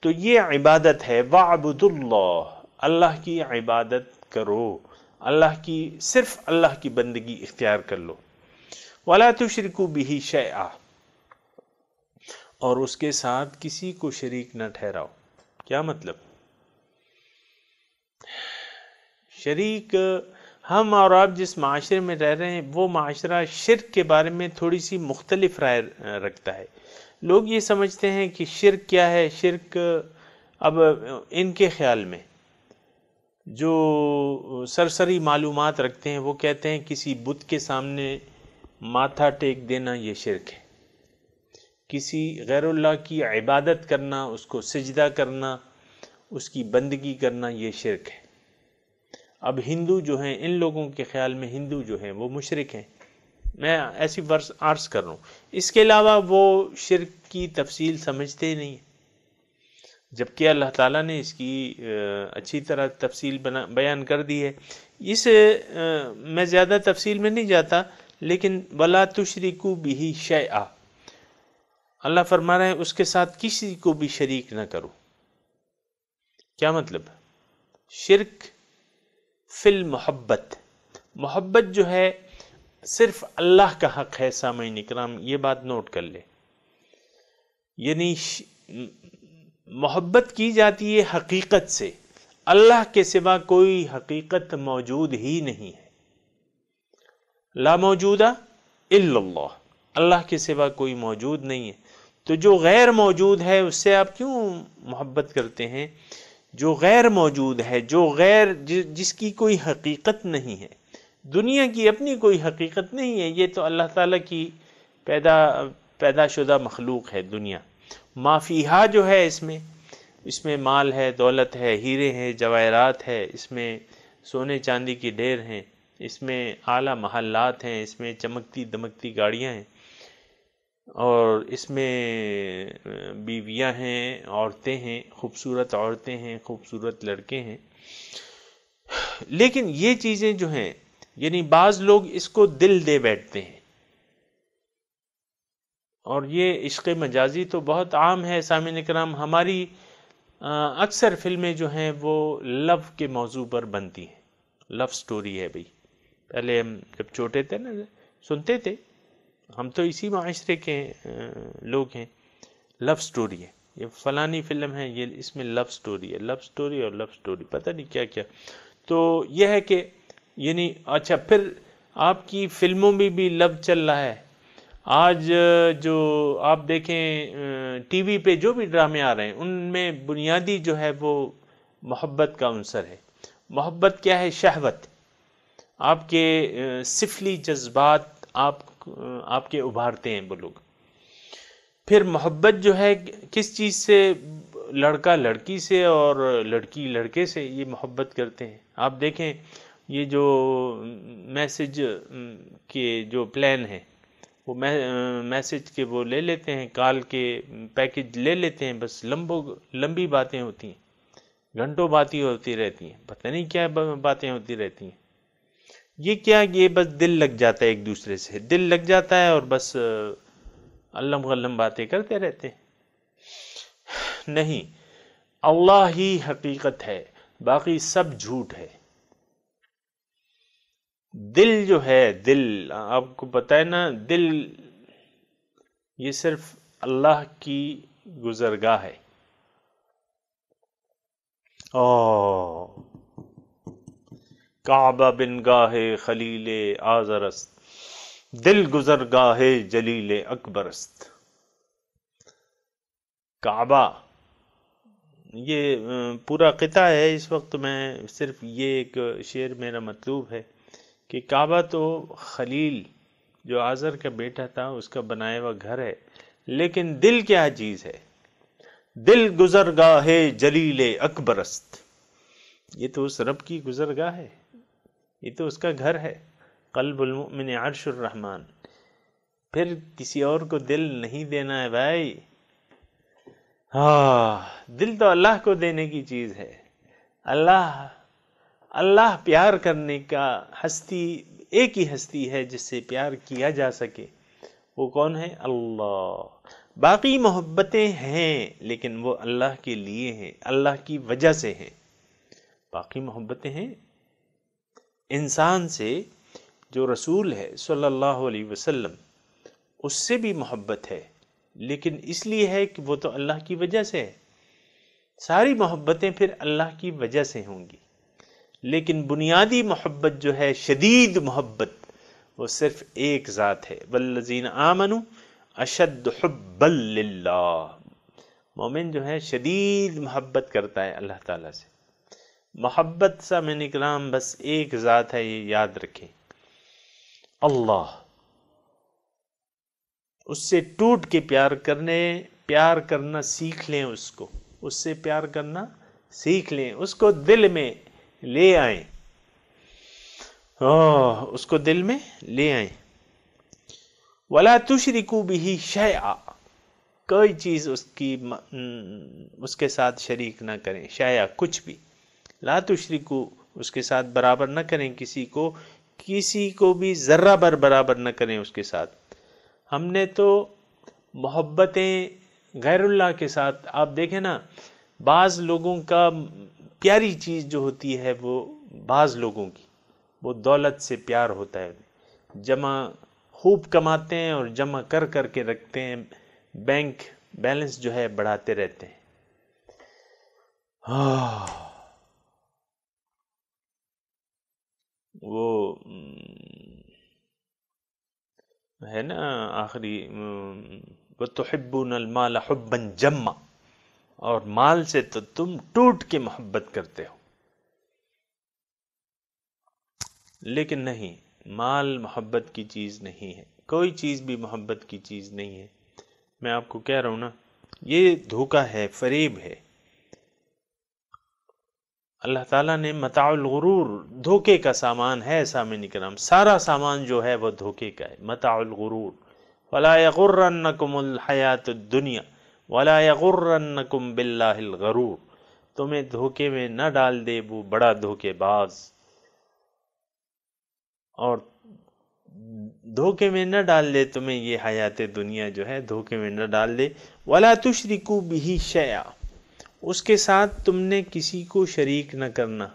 Speaker 1: تو یہ عبادت ہے، وَاعْبُدُوا اللَّهَ، اللہ کی عبادت کرو، صرف اللہ کی بندگی اختیار کر لو۔ وَلَا تُشْرِكُوا بِهِ شَيْئًا، اور اس کے ساتھ کسی کو شریک نہ ٹھہراؤ۔ کیا مطلب؟ شریک، ہم اور آپ جس معاشرے میں رہ رہے ہیں وہ معاشرہ شرک کے بارے میں تھوڑی سی مختلف رائے رکھتا ہے۔ لوگ یہ سمجھتے ہیں کہ شرک کیا ہے، شرک اب ان کے خیال میں جو سرسری معلومات رکھتے ہیں وہ کہتے ہیں کسی بت کے سامنے ماتھا ٹیک دینا یہ شرک ہے، کسی غیر اللہ کی عبادت کرنا، اس کو سجدہ کرنا، اس کی بندگی کرنا یہ شرک ہے۔ اب ہندو جو ہیں، ان لوگوں کے خیال میں ہندو جو ہیں وہ مشرک ہیں، میں ایسی عرض کر رہا ہوں۔ اس کے علاوہ وہ شرک کی تفصیل سمجھتے ہی نہیں ہیں، جبکہ اللہ تعالیٰ نے اس کی اچھی طرح تفصیل بیان کر دی ہے۔ میں زیادہ تفصیل میں نہیں جاتا، لیکن وَلَا تُشْرِكُوا بِهِ شَيْئًا، اللہ فرما رہے ہیں اس کے ساتھ کسی کو بھی شریک نہ کرو۔ کیا مطلب؟ شرک فی المحبت، محبت جو ہے صرف اللہ کا حق ہے۔ سامعین اکرام یہ بات نوٹ کر لے، یعنی محبت کی جاتی ہے حقیقت سے، اللہ کے سوا کوئی حقیقت موجود ہی نہیں ہے، لا موجودہ الا اللہ، اللہ کے سوا کوئی موجود نہیں ہے۔ تو جو غیر موجود ہے اس سے آپ کیوں محبت کرتے ہیں؟ جو غیر موجود ہے، جس کی کوئی حقیقت نہیں ہے، دنیا کی اپنی کوئی حقیقت نہیں ہے، یہ تو اللہ تعالیٰ کی پیدا شدہ مخلوق ہے دنیا۔ ما فیہا جو ہے اس میں مال ہے، دولت ہے، ہیرے ہیں، جواہرات ہے، اس میں سونے چاندی کی ڈھیر ہیں، اس میں اعلیٰ محلات ہیں، اس میں چمکتی دمکتی گاڑیاں ہیں، اور اس میں بیویاں ہیں، عورتیں ہیں، خوبصورت عورتیں ہیں، خوبصورت لڑکے ہیں۔ لیکن یہ چیزیں جو ہیں، یعنی بعض لوگ اس کو دل دے بیٹھتے ہیں، اور یہ عشق مجازی تو بہت عام ہے۔ سامعین کرام، ہماری اکثر فلمیں جو ہیں وہ لو کے موضوع پر بنتی ہیں، لو سٹوری ہے بھئی۔ پہلے ہم جب چھوٹے تھے نا سنتے تھے، ہم تو اسی معاشرے کے لوگ ہیں، لو سٹوری ہے، یہ فلانی فلم ہے، یہ اس میں لو سٹوری ہے، لو سٹوری اور لو سٹوری، پتہ نہیں کیا کیا۔ تو یہ ہے کہ یعنی اچھا، پھر آپ کی فلموں میں بھی لو چل رہا ہے۔ آج جو آپ دیکھیں ٹی وی پہ جو بھی ڈرامے آ رہے ہیں ان میں بنیادی جو ہے وہ محبت کا عنصر ہے۔ محبت کیا ہے؟ شہوت، آپ کے سفلی جذبات آپ کے ابھارتے ہیں وہ لوگ۔ پھر محبت جو ہے کس چیز سے؟ لڑکا لڑکی سے اور لڑکی لڑکے سے، یہ محبت کرتے ہیں۔ آپ دیکھیں یہ جو میسج کے جو پلان ہیں، وہ میسج کے وہ لے لیتے ہیں، کال کے پیکج لے لیتے ہیں، بس لمبی باتیں ہوتی ہیں، گھنٹوں باتیں ہوتی رہتی ہیں، پتہ نہیں کیا باتیں ہوتی رہتی ہیں۔ یہ کیا؟ یہ بس دل لگ جاتا ہے، ایک دوسرے سے دل لگ جاتا ہے اور بس علم غلم باتیں کرتے رہتے ہیں۔ نہیں، اللہ ہی حقیقت ہے، باقی سب جھوٹ ہے۔ دل جو ہے، دل آپ کو پتہ ہے نا، دل یہ صرف اللہ کی گزرگاہ ہے۔ کعبہ بن گاہ خلیل آزر است، دل گزرگاہ جلیل اکبر است۔ کعبہ، یہ پورا قطعہ ہے، اس وقت میں صرف یہ ایک شعر میرا مطلوب ہے کہ کعبہ تو خلیل جو آزر کا بیٹا تھا اس کا بنایا ہوا گھر ہے، لیکن دل کیا چیز ہے؟ دل گزرگاہ جلیل اکبر است۔ یہ تو اس رب کی گزرگاہ ہے، یہ تو اس کا گھر ہے۔ قلب المؤمن عرش الرحمن، پھر کسی اور کو دل نہیں دینا ہے بھائی۔ دل تو اللہ کو دینے کی چیز ہے۔ اللہ پیار کرنے کا ہستی، ایک ہی ہستی ہے جس سے پیار کیا جا سکے، وہ کون ہے؟ اللہ۔ باقی محبتیں ہیں لیکن وہ اللہ کے لیے ہیں، اللہ کی وجہ سے ہیں۔ باقی محبتیں ہیں انسان سے، جو رسول ہے صلی اللہ علیہ وسلم، اس سے بھی محبت ہے، لیکن اس لیے ہے کہ وہ تو اللہ کی وجہ سے ہے۔ ساری محبتیں پھر اللہ کی وجہ سے ہوں گی، لیکن بنیادی محبت جو ہے، شدید محبت، وہ صرف ایک ذات ہے۔ والذین آمنوا اشد حبا للہ۔ مومن جو ہے شدید محبت کرتا ہے اللہ تعالیٰ سے۔ محبت سامعین کرام بس ایک ذات ہے، یہ یاد رکھیں، اللہ۔ اس سے ٹوٹ کے پیار کرنا سیکھ لیں، اس سے پیار کرنا سیکھ لیں، اس کو دل میں لے آئیں، اس کو دل میں لے آئیں۔ وَلَا تُشْرِكُوا بِهِ شَيْئًا، کوئی چیز اس کے ساتھ شریک نہ کریں، شیء کچھ بھی، لا تشرکو، اس کے ساتھ برابر نہ کریں، کسی کو بھی ذرہ بر برابر نہ کریں اس کے ساتھ۔ ہم نے تو محبتیں غیر اللہ کے ساتھ، آپ دیکھیں نا، بعض لوگوں کا پیاری چیز جو ہوتی ہے، وہ بعض لوگوں کی وہ دولت سے پیار ہوتا ہے، جمع خوب کماتے ہیں اور جمع کر کر کے رکھتے ہیں، بینک بیلنس جو ہے بڑھاتے رہتے ہیں۔ وہ ہے نا آخری، وَتُحِبُّونَ الْمَالَ حُبًّا جَمًّا، اور مال سے تو تم ٹوٹ کے محبت کرتے ہو، لیکن نہیں، مال محبت کی چیز نہیں ہے، کوئی چیز بھی محبت کی چیز نہیں ہے۔ میں آپ کو کہہ رہا ہوں نا، یہ دھوکہ ہے، فریب ہے۔ اللہ تعالیٰ نے متاع الغرور، دھوکے کا سامان ہے سامعین کرام، سارا سامان جو ہے وہ دھوکے کا ہے، متاع الغرور۔ وَلَا يَغُرَّنَّكُمُ الْحَيَاةُ الدُّنْيَا وَلَا يَغُرَّنَّكُمْ بِاللَّهِ الْغَرُورُ، تمہیں دھوکے میں نہ ڈال دے وہ بڑا دھوکے باز، اور دھوکے میں نہ ڈال دے تمہیں یہ حیات دنیا جو ہے، دھوکے میں نہ ڈال دے۔ وَلَا تُشْرِكُوا بِهِ شَيْئًا، اس کے ساتھ تم نے کسی کو شریک نہ کرنا۔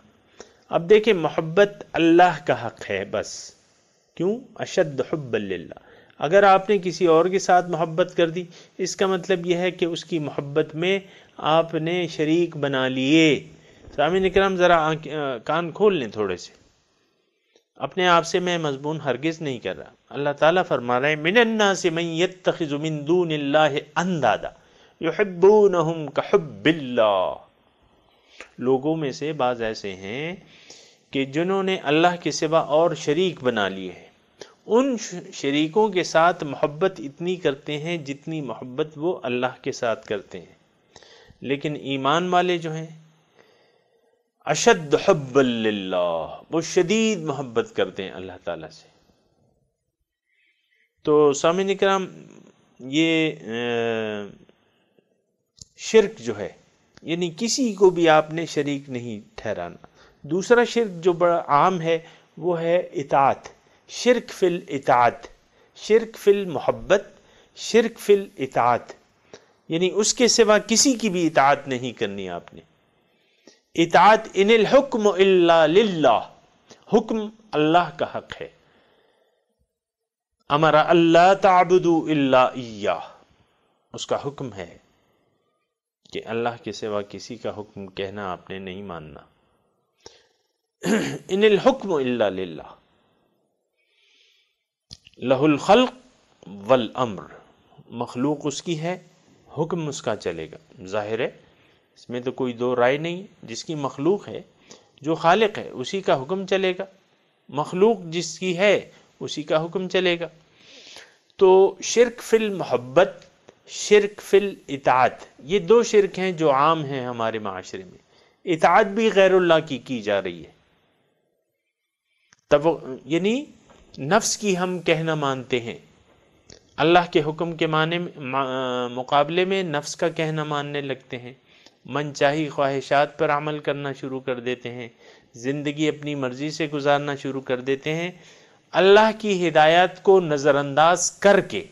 Speaker 1: اب دیکھیں، محبت اللہ کا حق ہے بس، کیوں؟ اشد حب للہ۔ اگر آپ نے کسی اور کے ساتھ محبت کر دی، اس کا مطلب یہ ہے کہ اس کی محبت میں آپ نے شریک بنا لیے۔ سامعین اکرام ذرا کان کھول لیں تھوڑے سے، اپنے آپ سے میں مضمون ہرگز نہیں کر رہا۔ اللہ تعالیٰ فرما رہے ہیں، من الناس من يتخذ من دون اللہ اندادا یحبونہم کحب اللہ، لوگوں میں سے بعض ایسے ہیں کہ جنہوں نے اللہ کے سوا اور شریک بنا لیے ہیں، ان شریکوں کے ساتھ محبت اتنی کرتے ہیں جتنی محبت وہ اللہ کے ساتھ کرتے ہیں، لیکن ایمان والے جو ہیں اشد حب للہ، وہ شدید محبت کرتے ہیں اللہ تعالیٰ سے۔ تو سامعین کرام، یہ شرک جو ہے، یعنی کسی کو بھی آپ نے شریک نہیں ٹھہرانا۔ دوسرا شرک جو بڑا عام ہے وہ ہے اطاعت، شرک فی الاطاعت، شرک فی المحبت، شرک فی الاطاعت، یعنی اس کے سوا کسی کی بھی اطاعت نہیں کرنی آپ نے۔ اطاعت، ان الحکم الا للہ، حکم اللہ کا حق ہے۔ امر اللہ تعبدوا الا ایاہ، اس کا حکم ہے کہ اللہ کے سوا کسی کا حکم کہنا آپ نے نہیں ماننا۔ ان الحکم الا للہ۔ لہ الخلق والامر، مخلوق اس کی ہے، حکم اس کا چلے گا۔ ظاہر ہے اس میں تو کوئی دو رائے نہیں، جس کی مخلوق ہے، جو خالق ہے اسی کا حکم چلے گا، مخلوق جس کی ہے اسی کا حکم چلے گا۔ تو شرک فی المحبت، شرک فی الاطاعت، یہ دو شرک ہیں جو عام ہیں ہمارے معاشرے میں۔ اطاعت بھی غیر اللہ کی جا رہی ہے، یعنی نفس کی ہم کہنا مانتے ہیں، اللہ کے حکم کے مقابلے میں نفس کا کہنا ماننے لگتے ہیں، من چاہی خواہشات پر عمل کرنا شروع کر دیتے ہیں، زندگی اپنی مرضی سے گزارنا شروع کر دیتے ہیں، اللہ کی ہدایات کو نظر انداز کر کے۔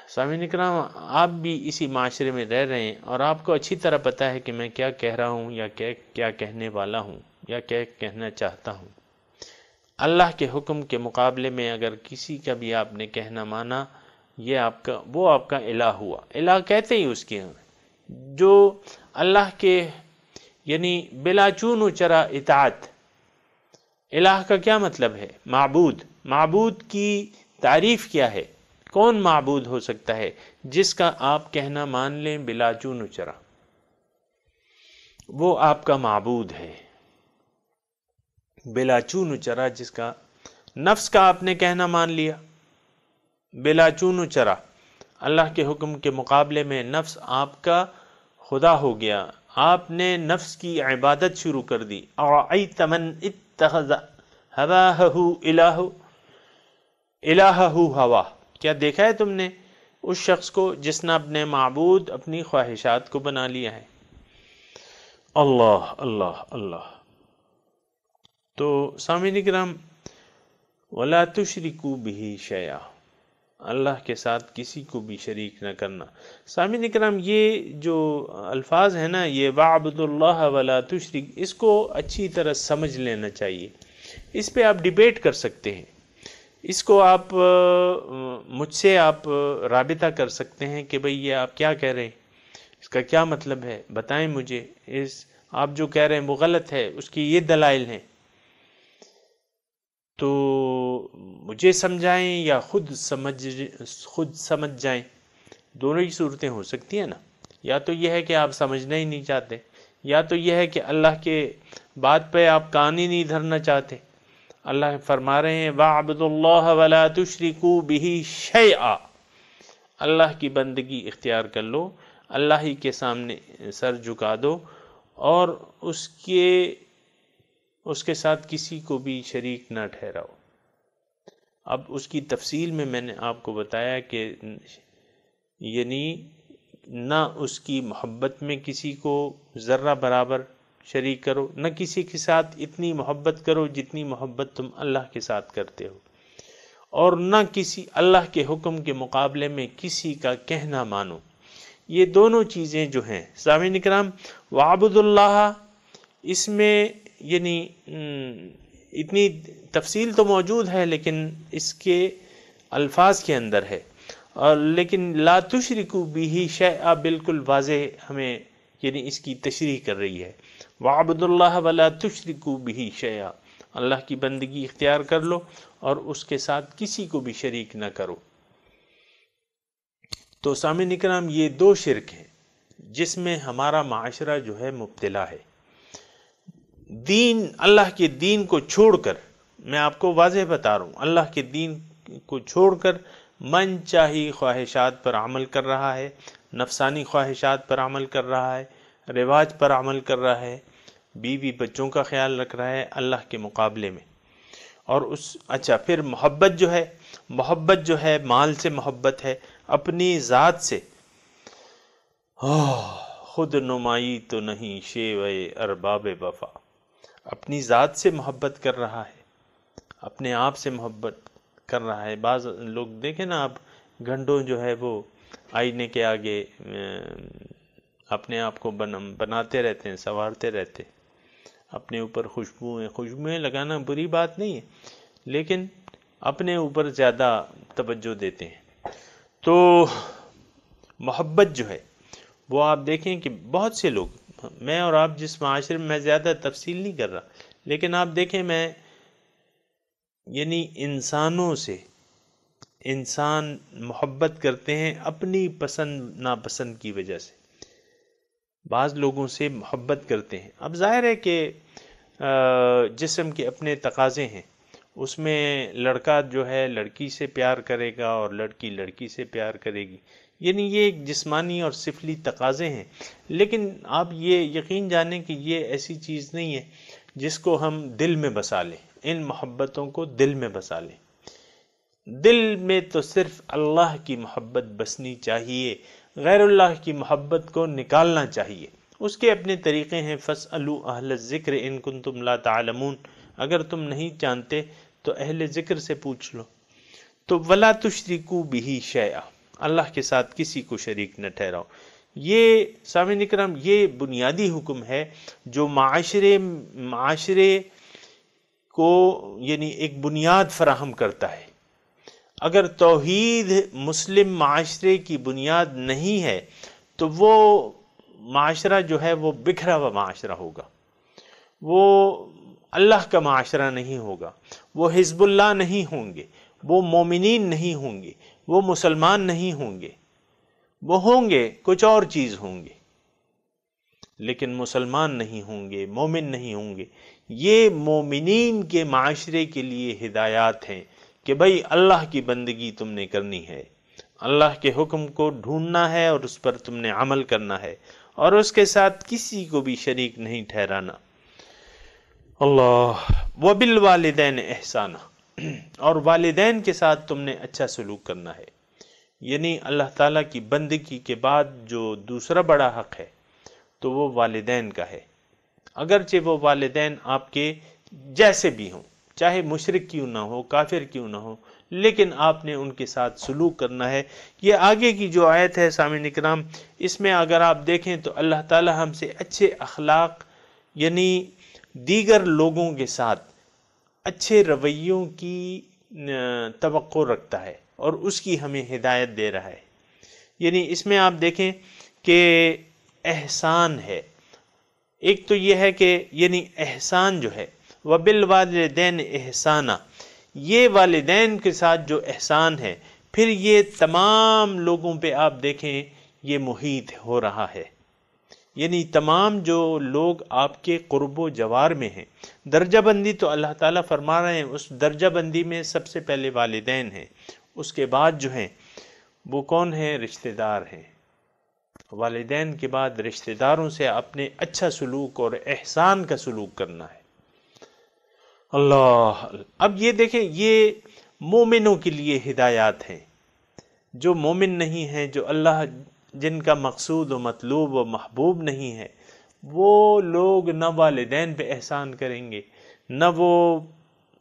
Speaker 1: سامعین اکرام، آپ بھی اسی معاشرے میں رہ رہے ہیں اور آپ کو اچھی طرح پتہ ہے کہ میں کیا کہہ رہا ہوں یا کیا کہنے والا ہوں یا کیا کہنا چاہتا ہوں۔ اللہ کے حکم کے مقابلے میں اگر کسی کا بھی آپ نے کہنا مانا، وہ آپ کا الہ ہوا۔ الہ کہتے ہی اس کے ہیں جو اللہ کے یعنی بلا چون و چرا اطاعت۔ الہ کا کیا مطلب ہے؟ معبود۔ معبود کی تعریف کیا ہے؟ کون معبود ہو سکتا ہے؟ جس کا آپ کہنا مان لیں بلا چون و چرا، وہ آپ کا معبود ہے۔ بلا چون و چرا، جس کا نفس کا آپ نے کہنا مان لیا بلا چون و چرا، اللہ کے حکم کے مقابلے میں نفس آپ کا خدا ہو گیا، آپ نے نفس کی عبادت شروع کر دی۔ اَرَأَيْتَ مَنْ اتَّخَذَ هَوَاهُ الَٰهَهُ هَوَاهُ، کیا دیکھا ہے تم نے اس شخص کو جس نے اپنے معبود اپنی خواہشات کو بنا لیا ہے؟ اللہ اللہ اللہ۔ تو سامعین کرام، وَلَا تُشْرِكُوا بِهِ شَيْئًا، اللہ کے ساتھ کسی کو بھی شریک نہ کرنا۔ سامعین کرام، یہ جو الفاظ ہیں نا، یہ وَاعْبُدُوا اللَّهَ وَلَا تُشْرِكُوا، اس کو اچھی طرح سمجھ لینا چاہیے۔ اس پہ آپ ڈیبیٹ کر سکتے ہیں، اس کو آپ مجھ سے آپ رابطہ کر سکتے ہیں کہ بھئی یہ آپ کیا کہہ رہے ہیں، اس کا کیا مطلب ہے، بتائیں مجھے، آپ جو کہہ رہے ہیں وہ غلط ہے، اس کی یہ دلائل ہیں، تو مجھے سمجھائیں یا خود سمجھ جائیں۔ دونوں ہی صورتیں ہو سکتی ہیں نا، یا تو یہ ہے کہ آپ سمجھنا ہی نہیں چاہتے، یا تو یہ ہے کہ اللہ کے بات پہ آپ کان ہی نہیں دھرنا چاہتے۔ اللہ فرما رہے ہیں وَاعْبُدُوا اللَّهَ وَلَا تُشْرِكُوا بِهِ شَيْئًا، اللہ کی بندگی اختیار کر لو، اللہ ہی کے سامنے سر جھکا دو، اور اس کے ساتھ کسی کو بھی شریک نہ ٹھہراؤ۔ اب اس کی تفصیل میں نے آپ کو بتایا کہ یعنی نہ اس کی محبت میں کسی کو ذرہ برابر شریک کرو، نہ کسی کے ساتھ اتنی محبت کرو جتنی محبت تم اللہ کے ساتھ کرتے ہو، اور نہ کسی اللہ کے حکم کے مقابلے میں کسی کا کہنا مانو۔ یہ دونوں چیزیں جو ہیں سامعین اکرام، وَاعْبُدُوا اللَّهَ، اس میں یعنی اتنی تفصیل تو موجود ہے لیکن اس کے الفاظ کے اندر ہے، اور لیکن لا تشرکوا بہ شیئا بالکل واضح ہمیں یعنی اس کی تشریح کر رہی ہے۔ وَاعْبُدُوا اللَّهَ وَلَا تُشْرِكُوا بِهِ شَيْئًا، اللہ کی بندگی اختیار کر لو اور اس کے ساتھ کسی کو بھی شریک نہ کرو۔ تو سامعین اکرام، یہ دو شرک ہیں جس میں ہمارا معاشرہ جو ہے مبتلا ہے۔ دین، اللہ کے دین کو چھوڑ کر، میں آپ کو واضح بتا رہا ہوں، اللہ کے دین کو چھوڑ کر من چاہی خواہشات پر عمل کر رہا ہے، نفسانی خواہشات پر عمل کر رہا ہے، رواج پر عمل کر رہا ہے، بیوی بچوں کا خیال رکھ رہا ہے اللہ کے مقابلے میں۔ اور اچھا، پھر محبت جو ہے مال سے محبت ہے، اپنی ذات سے، خود نمائی تو نہیں شیوے ارباب وفا، اپنی ذات سے محبت کر رہا ہے، اپنے آپ سے محبت کر رہا ہے۔ بعض لوگ دیکھیں نا آپ، گھنٹوں جو ہے وہ آئینے کے آگے اپنے آپ کو بناتے رہتے ہیں، سنوارتے رہتے، اپنے اوپر خوشبوئیں لگانا بری بات نہیں ہے، لیکن اپنے اوپر زیادہ توجہ دیتے ہیں۔ تو محبت جو ہے وہ آپ دیکھیں کہ بہت سے لوگ، میں اور آپ جس معاشرے میں زیادہ تفصیل نہیں کر رہا، لیکن آپ دیکھیں، میں یعنی انسانوں سے انسان محبت کرتے ہیں اپنی پسند ناپسند کی وجہ سے، بعض لوگوں سے محبت کرتے ہیں۔ اب ظاہر ہے کہ جسم کے اپنے تقاضے ہیں، اس میں لڑکا جو ہے لڑکی سے پیار کرے گا اور لڑکی لڑکی سے پیار کرے گی، یعنی یہ ایک جسمانی اور سفلی تقاضے ہیں، لیکن آپ یہ یقین جانیں کہ یہ ایسی چیز نہیں ہے جس کو ہم دل میں بسا لیں، ان محبتوں کو دل میں بسا لیں۔ دل میں تو صرف اللہ کی محبت بسنی چاہیے، غیر اللہ کی محبت کو نکالنا چاہیے۔ اس کے اپنے طریقے ہیں، فَاسْأَلُوا أَهْلَ الذِّكْرِ إِن كُنتُمْ لَا تَعْلَمُونَ، اگر تم نہیں جانتے تو اہل ذکر سے پوچھ لو۔ تو وَلَا تُشْرِكُوا بِهِ شَيْئًا، اللہ کے ساتھ کسی کو شریک نہ ٹھہراؤ۔ یہ سامعین کرام یہ بنیادی حکم ہے جو معاشرے کو یعنی ایک بنیاد فراہم کرتا ہے۔ اگر توحید مسلم معاشرے کی بنیاد نہیں ہے تو وہ معاشرہ جو ہے وہ بکھرا ہوا معاشرہ ہوگا، وہ اللہ کا معاشرہ نہیں ہوگا، وہ حزب اللہ نہیں ہوں گے، وہ مومنین نہیں ہوں گے، وہ مسلمان نہیں ہوں گے، وہ ہوں گے کچھ اور چیز ہوں گے، لیکن مسلمان نہیں ہوں گے، مومن نہیں ہوں گے۔ یہ مومنین کے معاشرے کے لیے ہدایات ہیں کہ بھئی اللہ کی بندگی تم نے کرنی ہے، اللہ کے حکم کو ڈھونڈنا ہے اور اس پر تم نے عمل کرنا ہے، اور اس کے ساتھ کسی کو بھی شریک نہیں ٹھہرانا۔ اللہ وبالوالدین احسانا، اور والدین کے ساتھ تم نے اچھا سلوک کرنا ہے۔ یعنی اللہ تعالیٰ کی بندگی کے بعد جو دوسرا بڑا حق ہے تو وہ والدین کا ہے، اگرچہ وہ والدین آپ کے جیسے بھی ہوں، چاہے مشرک کیوں نہ ہو، کافر کیوں نہ ہو، لیکن آپ نے ان کے ساتھ سلوک کرنا ہے۔ یہ آگے کی جو آیت ہے سامعین اکرام، اس میں اگر آپ دیکھیں تو اللہ تعالی ہم سے اچھے اخلاق یعنی دیگر لوگوں کے ساتھ اچھے رویوں کی توقع رکھتا ہے اور اس کی ہمیں ہدایت دے رہا ہے۔ یعنی اس میں آپ دیکھیں کہ احسان ہے، ایک تو یہ ہے کہ یعنی احسان جو ہے وبالوالدین احسانا، یہ والدین کے ساتھ جو احسان ہے، پھر یہ تمام لوگوں پہ آپ دیکھیں یہ محیط ہو رہا ہے، یعنی تمام جو لوگ آپ کے قرب و جوار میں ہیں۔ درجہ بندی تو اللہ تعالیٰ فرما رہے ہیں، اس درجہ بندی میں سب سے پہلے والدین ہیں، اس کے بعد جو ہیں وہ کون ہیں؟ رشتہ دار ہیں۔ والدین کے بعد رشتہ داروں سے اپنے اچھا سلوک اور احسان کا سلوک کرنا ہے۔ اللہ، اب یہ دیکھیں یہ مومنوں کے لیے ہدایات ہیں۔ جو مومن نہیں ہیں، جو اللہ جن کا مقصود و مطلوب و محبوب نہیں ہے، وہ لوگ نہ والدین پہ احسان کریں گے، نہ وہ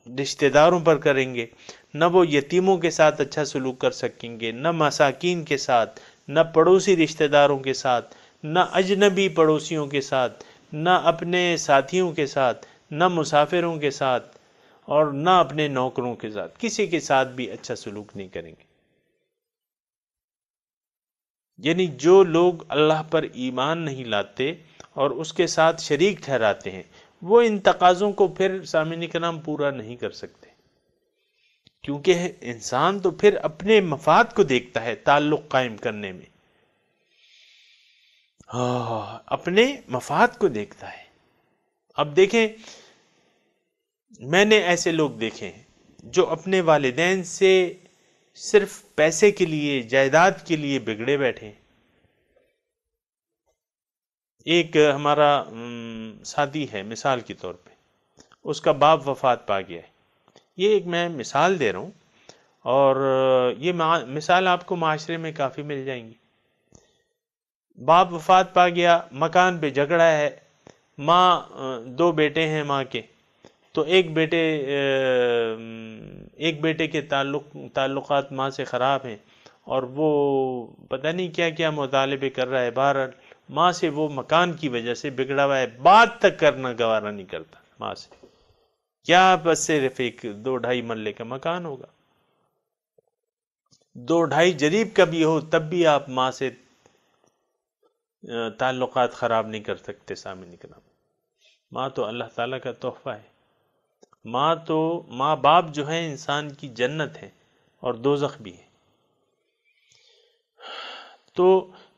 Speaker 1: رشتہ داروں پر کریں گے، نہ وہ یتیموں کے ساتھ اچھا سلوک کر سکیں گے، نہ مساکین کے ساتھ، نہ پڑوسی رشتہ داروں کے ساتھ، نہ اجنبی پڑوسیوں کے ساتھ، نہ اپنے ساتھیوں کے ساتھ، نہ مسافروں کے ساتھ، اور نہ اپنے نوکروں کے ساتھ، کسی کے ساتھ بھی اچھا سلوک نہیں کریں گے۔ یعنی جو لوگ اللہ پر ایمان نہیں لاتے اور اس کے ساتھ شریک ٹھہراتے ہیں، وہ ان تقاضوں کو پھر سامعین کرام پورا نہیں کر سکتے، کیونکہ انسان تو پھر اپنے مفاد کو دیکھتا ہے تعلق قائم کرنے میں، اپنے مفاد کو دیکھتا ہے۔ اب دیکھیں میں نے ایسے لوگ دیکھے ہیں جو اپنے والدین سے صرف پیسے کے لیے، جائیداد کے لیے بگڑے بیٹھے۔ ایک ہمارا ساتھی ہے مثال کے طور پہ، اس کا باپ وفات پا گیا ہے، یہ ایک میں مثال دے رہا ہوں، اور یہ مثال آپ کو معاشرے میں کافی مل جائیں گی۔ باپ وفات پا گیا، مکان پہ جھگڑا ہے، ماں، دو بیٹے ہیں ماں کے، تو ایک بیٹے کے تعلقات ماں سے خراب ہیں، اور وہ پتہ نہیں کیا کیا مطالبے کر رہا ہے، بہرحال ماں سے وہ مکان کی وجہ سے بگڑا ہوا ہے، بات تک کرنا گوارا نہیں کرتا ماں سے، کیا بس صرف ایک 2-2.5 مرلے کا مکان ہوگا، 2-2.5 جریب کا بھی ہو تب بھی آپ ماں سے تعلقات خراب نہیں کر سکتے۔ سامنے کرام، ماں تو اللہ تعالیٰ کا تحفہ ہے، ماں باپ جو ہیں انسان کی جنت ہے اور دوزخ بھی ہے۔ تو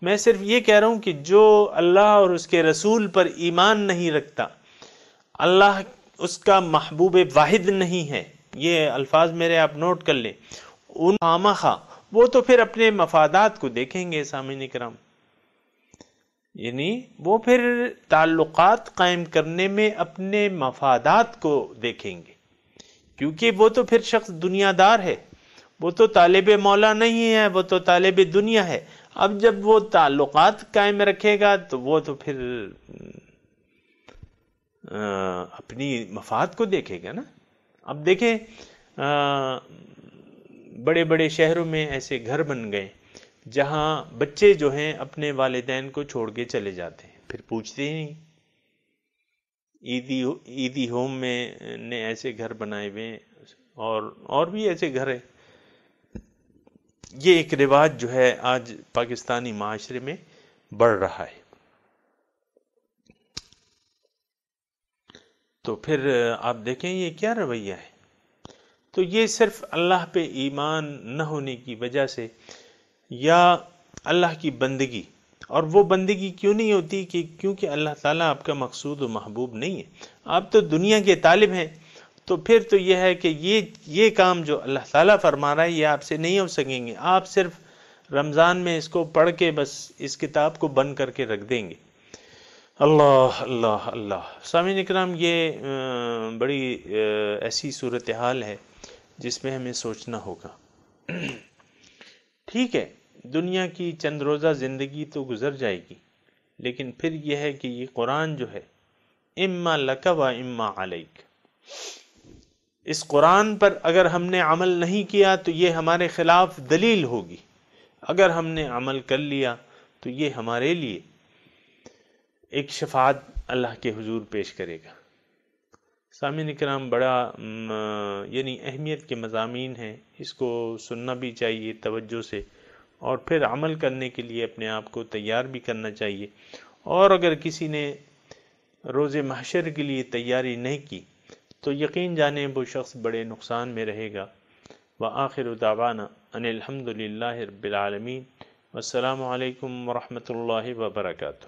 Speaker 1: میں صرف یہ کہہ رہا ہوں کہ جو اللہ اور اس کے رسول پر ایمان نہیں رکھتا، اللہ اس کا محبوب واحد نہیں ہے، یہ الفاظ میرے آپ نوٹ کر لیں، ان خامخواہ وہ تو پھر اپنے مفادات کو دیکھیں گے سامعین کرام، یعنی وہ پھر تعلقات قائم کرنے میں اپنے مفادات کو دیکھیں گے، کیونکہ وہ تو پھر شخص دنیا دار ہے، وہ تو طالب مولا نہیں ہے، وہ تو طالب دنیا ہے۔ اب جب وہ تعلقات قائم رکھے گا تو وہ تو پھر اپنی مفاد کو دیکھے گا نا۔ اب دیکھیں بڑے بڑے شہروں میں ایسے گھر بن گئے جہاں بچے جو ہیں اپنے والدین کو چھوڑ کے چلے جاتے ہیں، پھر پوچھتے ہی نہیں۔ عیدی ہوم میں نے ایسے گھر بنائے ہوئے ہیں، اور بھی ایسے گھر ہیں۔ یہ ایک رواج جو ہے آج پاکستانی معاشرے میں بڑھ رہا ہے۔ تو پھر آپ دیکھیں یہ کیا رویہ ہے؟ تو یہ صرف اللہ پہ ایمان نہ ہونے کی وجہ سے، یا اللہ کی بندگی، اور وہ بندگی کیوں نہیں ہوتی کہ کیونکہ اللہ تعالیٰ آپ کا مقصود و محبوب نہیں ہے، آپ تو دنیا کے طالب ہیں، تو پھر تو یہ ہے کہ یہ کام جو اللہ تعالیٰ فرما رہا ہے یہ آپ سے نہیں ہو سکیں گے، آپ صرف رمضان میں اس کو پڑھ کے بس اس کتاب کو بند کر کے رکھ دیں گے۔ اللہ اللہ اللہ، سامعین اکرام، یہ بڑی ایسی صورتحال ہے جس میں ہمیں سوچنا ہوگا۔ ٹھیک ہے، دنیا کی چند روزہ زندگی تو گزر جائے گی، لیکن پھر یہ ہے کہ یہ قرآن جو ہے اما لک و اما علیک، اس قرآن پر اگر ہم نے عمل نہیں کیا تو یہ ہمارے خلاف دلیل ہوگی، اگر ہم نے عمل کر لیا تو یہ ہمارے لیے ایک شفاعت اللہ کے حضور پیش کرے گا۔ سامعین کرام، بڑا یعنی اہمیت کے مضامین ہیں، اس کو سننا بھی چاہیے توجہ سے، اور پھر عمل کرنے کے لیے اپنے آپ کو تیار بھی کرنا چاہیے۔ اور اگر کسی نے روز محشر کے لیے تیاری نہیں کی تو یقین جانیں وہ شخص بڑے نقصان میں رہے گا۔ وآخر دعوانا ان الحمد للہ رب العالمین، والسلام علیکم ورحمۃ اللہ وبرکاتہ۔